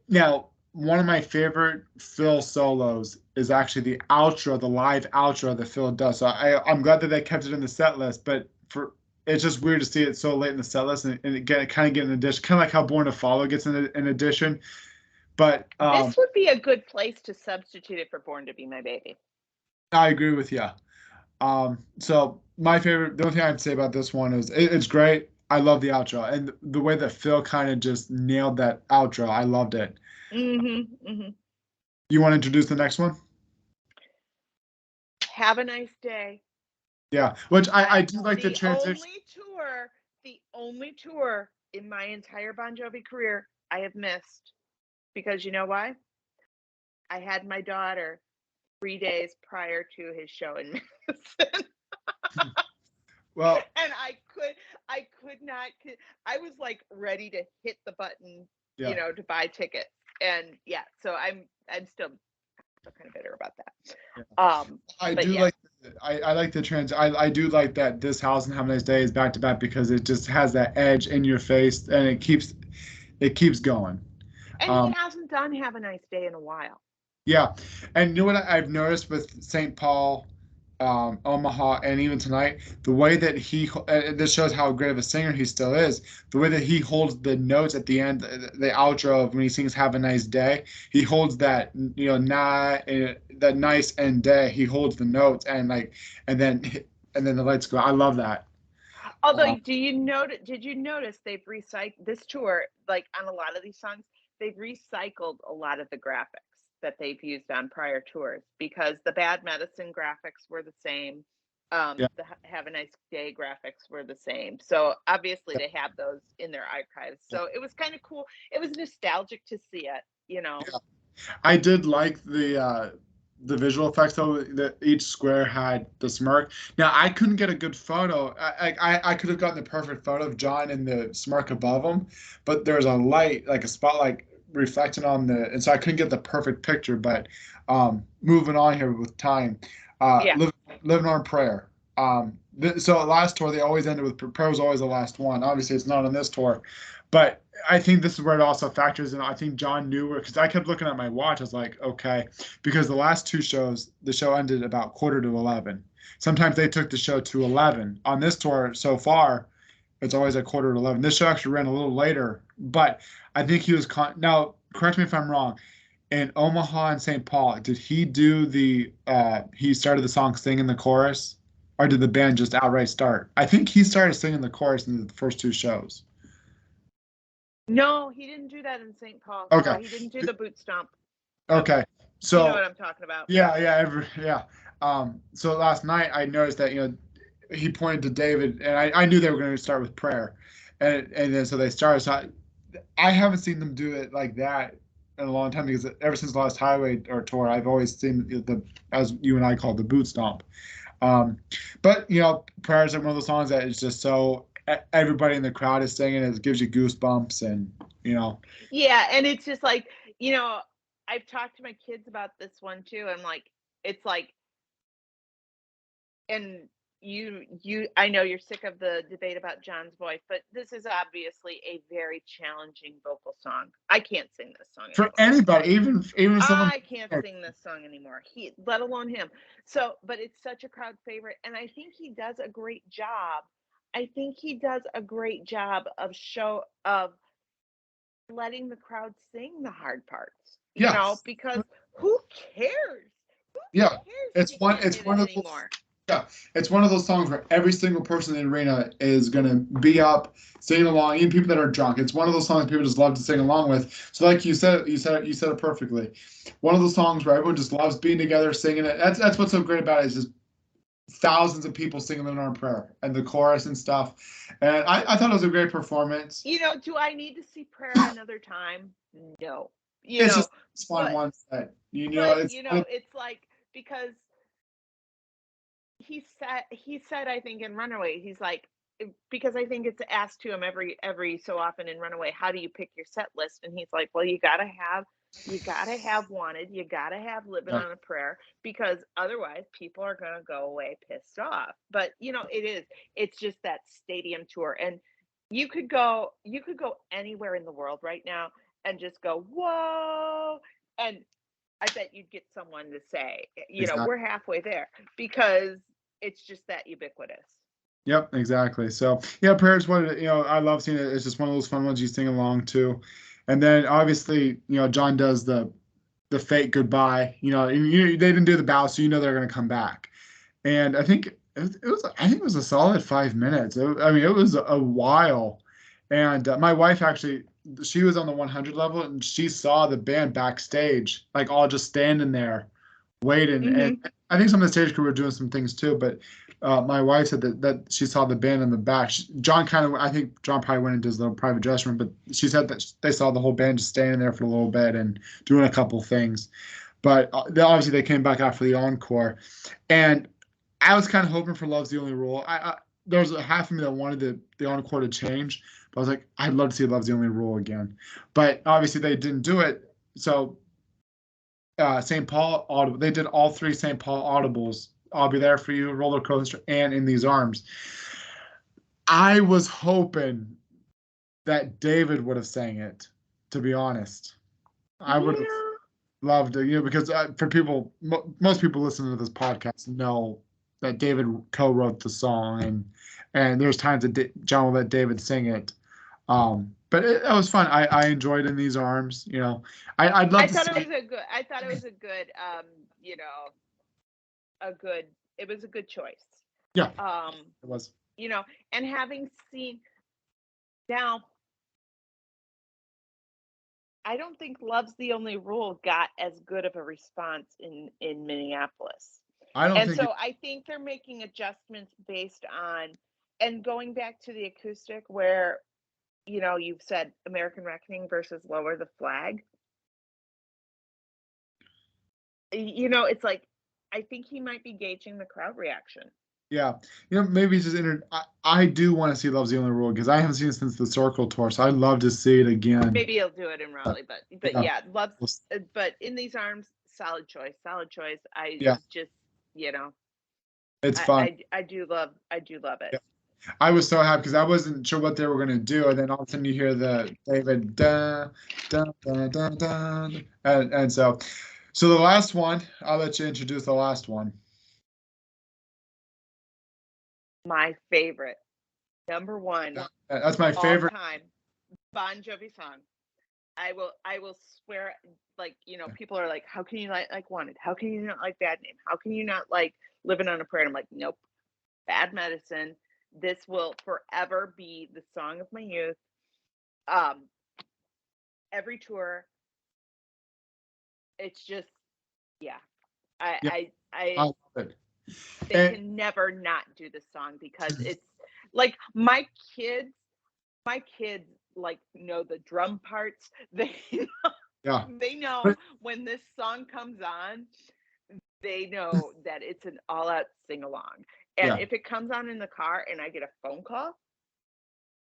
Now, one of my favorite Phil solos is actually the outro, the live outro that Phil does. So I'm glad that they kept it in the set list, but it's just weird to see it so late in the set list and again, kind of get an addition, kind of like how Born to Follow gets an addition. But this would be a good place to substitute it for Born to Be My Baby. I agree with you. So my favorite, the only thing I have to say about this one is it's great. I love the outro and the way that Phil kind of just nailed that outro. I loved it. You want to introduce the next one? Have a Nice Day. Yeah, which I do like the transition. The only tour in my entire Bon Jovi career I have missed, because you know why? I had my daughter 3 days prior to his show in Madison. Well, and I could not. I was like ready to hit the button, to buy tickets, and so I'm still kind of bitter about that. Yeah. I like the trans. I do like that This House and Have a Nice Day is back to back because it just has that edge in your face and it keeps going. And he hasn't done Have a Nice Day in a while. Yeah, and you know what I've noticed with St. Paul, Omaha, and even tonight, the way that this shows how great of a singer he still is. The way that he holds the notes at the end, the outro of when he sings "Have a Nice Day," he holds that that nice end day. He holds the notes and then the lights go. I love that. Although, did you notice they've recycled this tour, like on a lot of these songs, they've recycled a lot of the graphics that they've used on prior tours, because the Bad Medicine graphics were the same. The Have a Nice Day graphics were the same. So obviously they have those in their archives. So it was kind of cool. It was nostalgic to see it, Yeah. I did like the visual effects though, that each square had the smirk. Now I couldn't get a good photo. I could have gotten the perfect photo of John and the smirk above him, but there's a light, like a spotlight reflecting on and so I couldn't get the perfect picture. But moving on here with time, living on prayer. So last tour they always ended with prayer was always the last one. Obviously it's not on this tour, but I think this is where it also factors in. I think John knew where, because I kept looking at my watch. I was like, okay, because the last two shows, the show ended about 10:45. Sometimes they took the show to 11. On this tour so far, it's always at 10:45. This show actually ran a little later, but I think he was now. Correct me if I'm wrong. In Omaha and St. Paul, did he do he started the song singing the chorus, or did the band just outright start? I think he started singing the chorus in the first two shows. No, he didn't do that in St. Paul. Okay. No, he didn't do the boot stomp. Okay. So you know what I'm talking about. Yeah. So last night I noticed that he pointed to David, and I knew they were going to start with prayer, and then so they started. So I haven't seen them do it like that in a long time, because ever since the last Highway tour, I've always seen as you and I call the boot stomp. But prayer is one of those songs that is just so everybody in the crowd is singing. It gives you goosebumps, and Yeah, and it's just like I've talked to my kids about this one too. I'm like, it's like, and I know you're sick of the debate about John's voice, but this is obviously a very challenging vocal song. I can't sing this song for anybody, even someone. I can't sing this song anymore. Let alone him. So, but it's such a crowd favorite, and I think he does a great job. Of letting the crowd sing the hard parts. Because who cares? Yeah, it's one of anymore. Yeah, it's one of those songs where every single person in the arena is gonna be up singing along, even people that are drunk. It's one of those songs people just love to sing along with. So, like you said it perfectly. One of those songs where everyone just loves being together, singing it. That's what's so great about it is just thousands of people singing in our prayer and the chorus and stuff. And I thought it was a great performance. Do I need to see prayer another time? No. It's just it's fun But ones that it's it's like because he said I think in Runaway, he's like because I think it's asked to him every so often in Runaway, how do you pick your set list? And he's like, well, you gotta have Wanted, you gotta have Living yeah, on a Prayer, because otherwise people are gonna go away pissed off. But it's just that stadium tour, and you could go anywhere in the world right now and just go whoa, and I bet you'd get someone to say, exactly. we're halfway there, because it's just that ubiquitous. Yep, exactly. So yeah, prayers one I love seeing it. It's just one of those fun ones you sing along to. And then obviously, John does the fake goodbye, and they didn't do the bow, so they're gonna come back. And I think it was a solid 5 minutes. I mean, it was a while. And my wife actually, she was on the 100 level and she saw the band backstage, like all just standing there waiting. And Hmm. I think some of the stage crew were doing some things too, but my wife said that she saw the band in the back. I think John probably went into his little private dressing room, but she said that they saw the whole band just standing there for a little bit and doing a couple things. But obviously they came back after the encore, and I was kind of hoping for "Love's the Only Rule." There was a half of me that wanted the encore to change, but I was like, I'd love to see "Love's the Only Rule" again. But obviously they didn't do it. So St. Paul audible. They did all three St. Paul audibles. "I'll Be There for You," "Roller Coaster," and "In These Arms." I was hoping that David would have sang it. To be honest, I would have Yeah. loved it, because for people, most people listening to this podcast know that David co-wrote the song, and there's times that John will let David sing it. But it was fun. I enjoyed "In These Arms." I'd love I to thought it see. was a good I thought it was a good you know, a good it was a good choice. Yeah, Um, it was. and having seen now, I don't think Love's the Only Rule got as good of a response in Minneapolis. I don't And think it. so I think they're making adjustments based on, and going back to the acoustic where, you've said American Reckoning versus Lower the Flag. It's like I think he might be gauging the crowd reaction. Yeah, maybe it's just I do want to see "Love's the Only Rule" because I haven't seen it since the Circle tour, so I'd love to see it again. Maybe he'll do it in Raleigh, but Yeah, yeah, but In These Arms, solid choice, solid choice. I yeah, just, you know, it's fun. I do love it. Yeah. I was so happy because I wasn't sure what they were gonna do, and then all of a sudden you hear the David da da da da da, and so the last one, I'll let you introduce the last one. My favorite, number one, That's my all favorite. time, Bon Jovi song. I will swear, like, people are like, how can you like Wanted? How can you not like Bad Name? How can you not like Living on a Prayer? And I'm like, nope, Bad Medicine. This will forever be the song of my youth. Um, every tour, it's just, yeah. Yeah, I I love it. They And can never not do the song, because it's like my kids like know the drum parts. yeah, They know but when this song comes on, they know that it's an all out sing along. And yeah, if it comes on in the car and I get a phone call,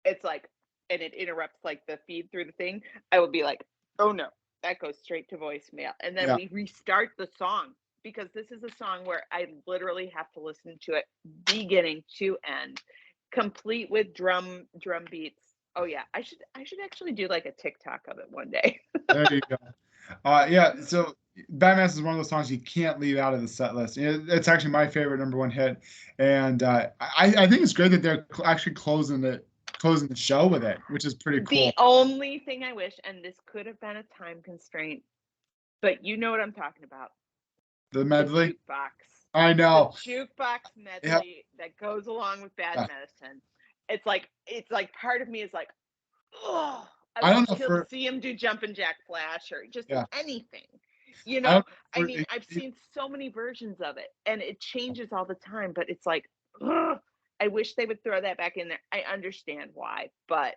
it's like, and it interrupts like the feed through the thing, I will be like, oh no, that goes straight to voicemail. And then yeah. we restart the song, because this is a song where I literally have to listen to it beginning to end, complete with drum beats. Oh yeah, I should actually do like a TikTok of it one day. There you go. Yeah, so Batman is one of those songs you can't leave out of the set list. It's actually my favorite number one hit, and I think it's great that they're actually closing the show with it, which is pretty The cool. only thing I wish, and this could have been a time constraint, but you know what I'm talking about, The the medley. jukebox. I The know. jukebox Yeah, medley that goes along with Bad yeah. Medicine. It's like part of me is like, oh, I I would don't know kill to for see him do Jumpin' Jack Flash or just yeah. anything. I don't I know mean, I've seen so many versions of it and it changes all the time, but it's like, ugh, I wish they would throw that back in there. I understand why, but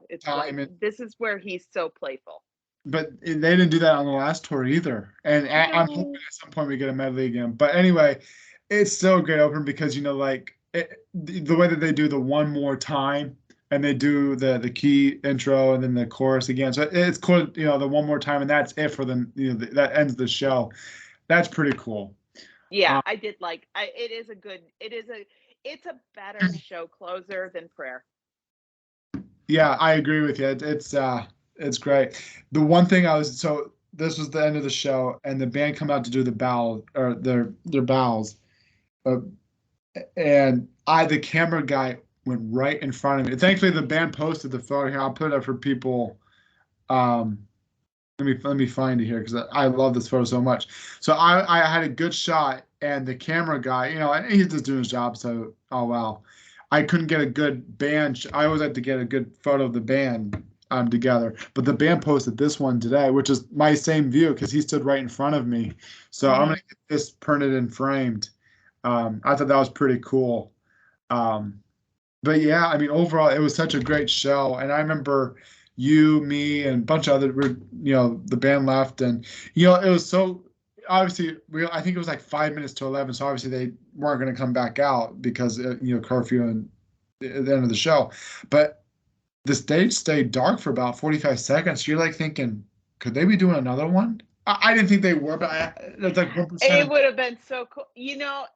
it's like time and this is where he's so playful. but they didn't do that on the last tour either. And I'm hoping No. at some point we get a medley again. But anyway, it's still a great opener because like the way that they do the one more time and they do the key intro and then the chorus again. So it's cool, the one more time and that's it for them. That ends the show. That's pretty cool. Yeah, Um, I did like it's a better show closer than Prayer. yeah, I agree with you. It's great. The one thing this was the end of the show and the band come out to do the bow or their bows. Uh, and the camera guy went right in front of me. Thankfully, the band posted the photo here. I'll put it up for people. Um, let me find it here because I love this photo so much. So I had a good shot, and the camera guy, he's just doing his job. So oh wow, I couldn't get a good band. I always like to get a good photo of the band together. But the band posted this one today, which is my same view because he stood right in front of me. So I'm gonna get this printed and framed. I thought that was pretty cool. Um, but yeah, I mean, overall, it was such a great show. And I remember you, me, and a bunch of other, the band left, and it was so obviously I think it was like 5 minutes to 11, so obviously they weren't going to come back out because curfew and at the end of the show. But the stage stayed dark for about 45 seconds. You're like thinking, could they be doing another one? I didn't think they were, but it's like 1%. It would have been so cool.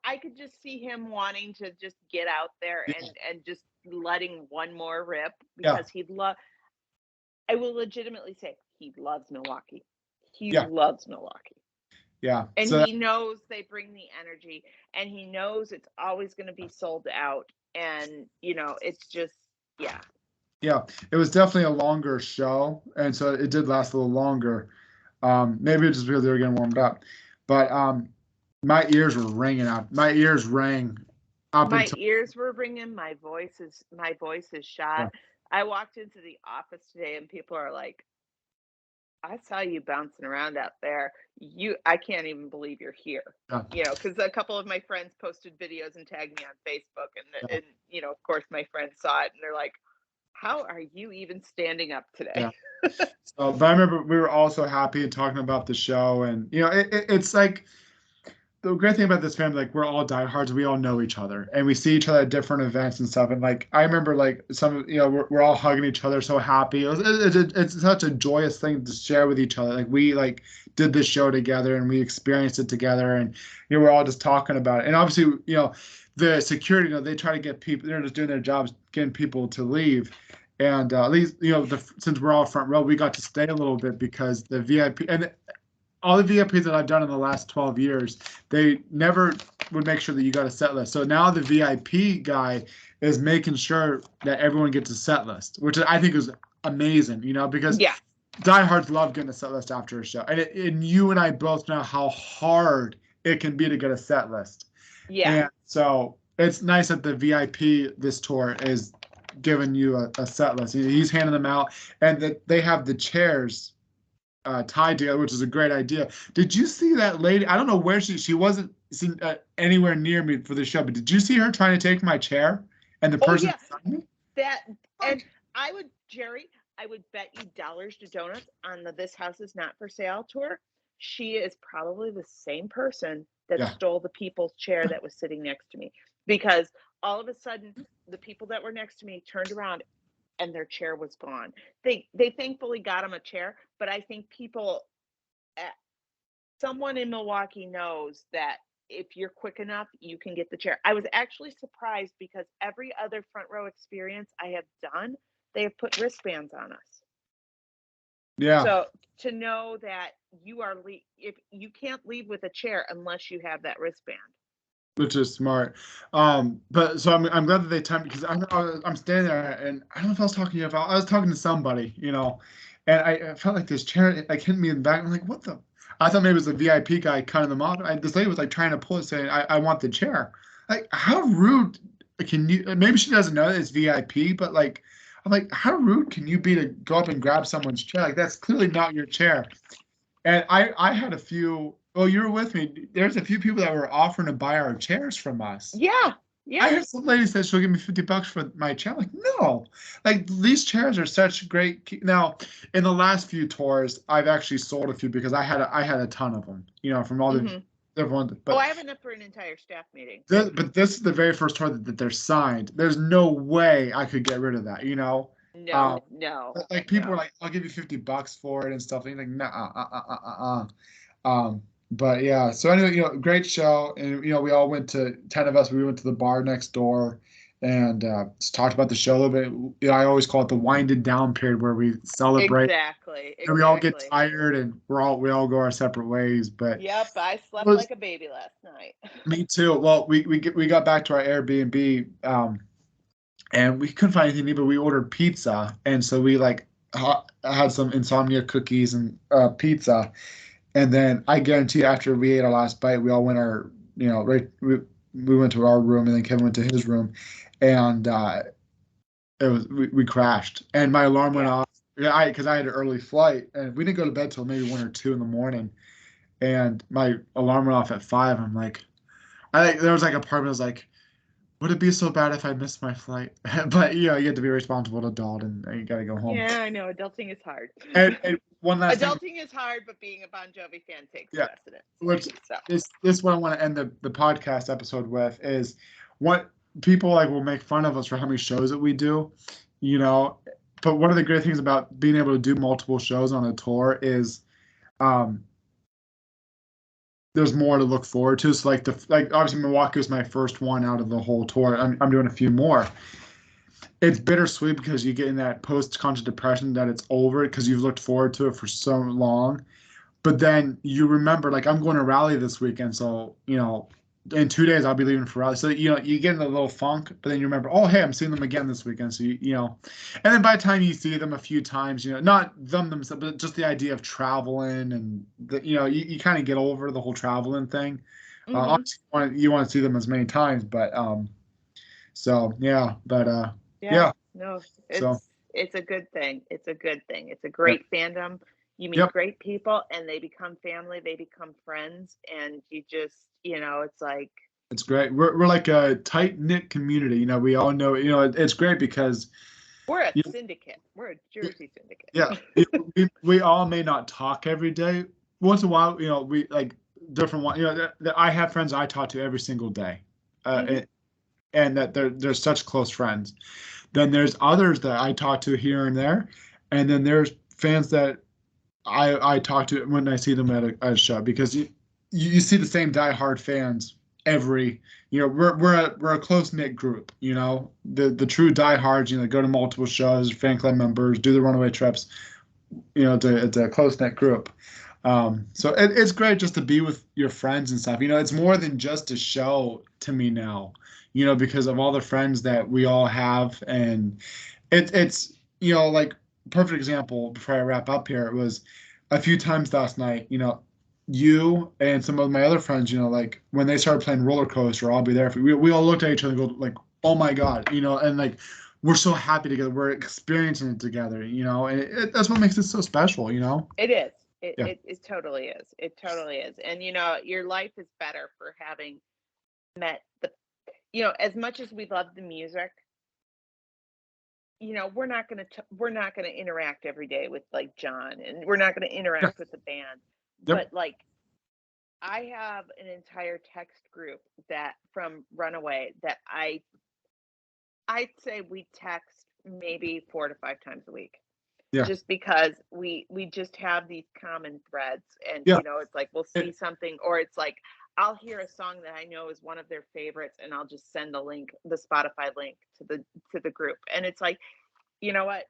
I could just see him wanting to just get out there Yeah, and just letting one more rip yeah, because I will legitimately say he loves Milwaukee. He yeah, loves Milwaukee. yeah. And So he knows they bring the energy and he knows it's always going to be sold out. And, it's just, yeah. yeah, it was definitely a longer show, and so it did last a little longer. Maybe it's just because they were getting warmed up, but my ears were ringing out. My ears rang up My until ears were ringing. My voice is yeah, shot. I walked into the office today and people are like, I saw you bouncing around out there. I can't even believe you're here. yeah, Because a couple of my friends posted videos and tagged me on Facebook, yeah, and of course my friends saw it, and they're like, "How are you even standing up today?" yeah. So, but I remember we were also happy and talking about the show, and it's like the great thing about this family, like we're all diehards, we all know each other, and we see each other at different events and stuff. And like I remember, like we're all hugging each other, so happy. It's such a joyous thing to share with each other. Like we did this show together, and we experienced it together, and we're all just talking about it. And obviously, the security, they try to get people. They're just doing their jobs, getting people to leave. And at least since we're all front row, we got to stay a little bit because the VIP and all the VIPs that I've done in the last 12 years, they never would make sure that you got a set list. So now the VIP guy is making sure that everyone gets a set list, which I think is amazing, because Yeah, diehards love getting a set list after a show. And you and I both know how hard it can be to get a set list. yeah, And so it's nice that the VIP this tour is giving you a set list. He's handing them out, and that they have the chairs tied together, which is a great idea. Did you see that lady? I don't know where she wasn't seen, anywhere near me for the show, but did you see her trying to take my chair and the oh person yeah, beside me? that and Like, Jerry, I would bet you dollars to donuts on the This House Is Not for Sale tour. She is probably the same person that yeah, stole the people's chair that was sitting next to me because all of a sudden the people that were next to me turned around and their chair was gone. They thankfully got them a chair, but I think someone in Milwaukee knows that if you're quick enough, you can get the chair. I was actually surprised because every other front row experience I have done, they have put wristbands on us. yeah, So to know that if you can't leave with a chair unless you have that wristband. which is smart. But so I'm glad that they timed because I'm standing there and I don't know if I was talking to you. If I was talking to somebody, and I felt like this chair like hit me in the back. I'm like, what the? I thought maybe it was the VIP guy cutting them off. This lady was like trying to pull it, saying, I want the chair. Like, how rude can you? Maybe she doesn't know that it's VIP, but like, I'm like, how rude can you be to go up and grab someone's chair? Like, that's clearly not your chair. And I had a few. Oh, you were with me. There's a few people that were offering to buy our chairs from us. Yeah, I yeah. heard some lady said she'll give me $50 for my chair. I'm like, no, like these chairs are such great. Now, in the last few tours, I've actually sold a few because I had a ton of them, from all the everyone. Oh, But I have enough for an entire staff meeting. but this is the very first tour that they're signed. There's no way I could get rid of that, No, no. Like people were no. like, I'll give you $50 for it and stuff. And you're like, nah. But yeah, so anyway, great show, and we all went to 10 of us. We went to the bar next door, and just talked about the show a little bit. I always call it the winded down period where we celebrate. Exactly. And we all get tired, and we all go our separate ways. But yep, I slept like a baby last night. Me too. Well, we got back to our Airbnb, and we couldn't find anything to eat, but we ordered pizza, and so we like had some insomnia cookies and pizza. And then I guarantee after we ate our last bite, we all went we went to our room, and then Kevin went to his room, and we crashed, and my alarm went off. Yeah, because I had an early flight, and we didn't go to bed till maybe 1 or 2 in the morning, and my alarm went off at 5. I'm like, there was like a part of me that was like, would it be so bad if I missed my flight? But you have to be a responsible adult, and you got to go home. Yeah, I know. Adulting is hard. And one last Adulting thing, is hard, but being a Bon Jovi fan takes precedence. Which this is what I want to end the podcast episode with is what people like will make fun of us for how many shows that we do, But one of the great things about being able to do multiple shows on a tour is, there's more to look forward to. So like obviously Milwaukee was my first one out of the whole tour. I'm doing a few more. It's bittersweet because you get in that post-concert depression that it's over because you've looked forward to it for so long. But then you remember, like, I'm going to Raleigh this weekend, so in 2 days I'll be leaving for Raleigh. So you get in a little funk, but then you remember, oh hey, I'm seeing them again this weekend. So and then by the time you see them a few times, not them themselves, but just the idea of traveling and you kind of get over the whole traveling thing. Obviously you want to see them as many times, but so yeah, but yeah. No, it's a good thing. It's a good thing. It's a great fandom. You meet great people, and they become family. They become friends, and you just, it's like. It's great. We're like a tight knit community. We all know. It's great because we're a syndicate. We're a Jersey syndicate. Yeah, we all may not talk every day. Once in a while, we like different one. I have friends I talk to every single day, and that they're such close friends. Then there's others that I talk to here and there, and then there's fans that I talk to when I see them at a show, because you see the same diehard fans every. We're a close knit group. The true diehards. Go to multiple shows, fan club members, do the runaway trips. It's a close knit group. So it's great just to be with your friends and stuff. It's more than just a show to me now. Because of all the friends that we all have, and it's like perfect example before I wrap up here. It was a few times last night. You and some of my other friends. Like when they started playing Roller Coaster, I'll be there. We all looked at each other and go like, "Oh my God!" And like we're so happy together. We're experiencing it together. And that's what makes it so special. It is. It totally is. It totally is. And your life is better for having met the. As much as we love the music, we're not gonna interact every day with like John, and we're not gonna interact with the band. But like, I have an entire text group that from Runaway that I'd say we text maybe 4 to 5 times a week. Yeah. Just because we just have these common threads, and it's like we'll see something, or it's like I'll hear a song that I know is one of their favorites, and I'll just send the Spotify link to the group, and it's like, you know what,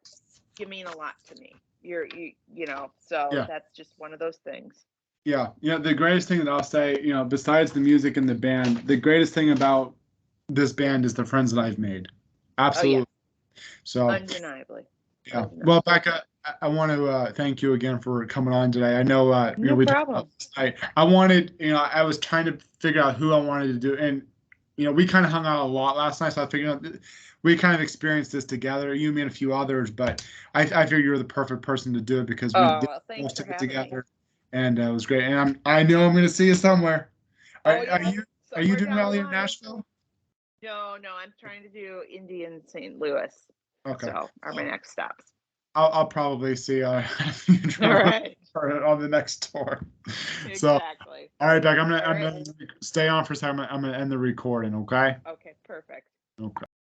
you mean a lot to me. That's just one of those things. Yeah, the greatest thing that I'll say, besides the music and the band, the greatest thing about this band is the friends that I've made. Absolutely. So undeniably. Yeah. Well, Becca, I want to thank you again for coming on today. I know, No we talked problem. about this. I wanted, I was trying to figure out who I wanted to do, and we kind of hung out a lot last night, so I figured out we kind of experienced this together, you, me, and a few others. But I figured you were the perfect person to do it because we Oh, did well, thanks most for of it having me. together, and it was great. And I know I'm going to see you somewhere. Oh, Are yeah, you somewhere doing down the rally in line. Nashville? No, I'm trying to do Indy and St. Louis. Okay. So are my next stops. I'll probably see All right. on the next tour. So, Exactly. all right, Beck, I'm All right. gonna stay on for a second. I'm gonna end the recording. Okay. Okay, perfect. Okay.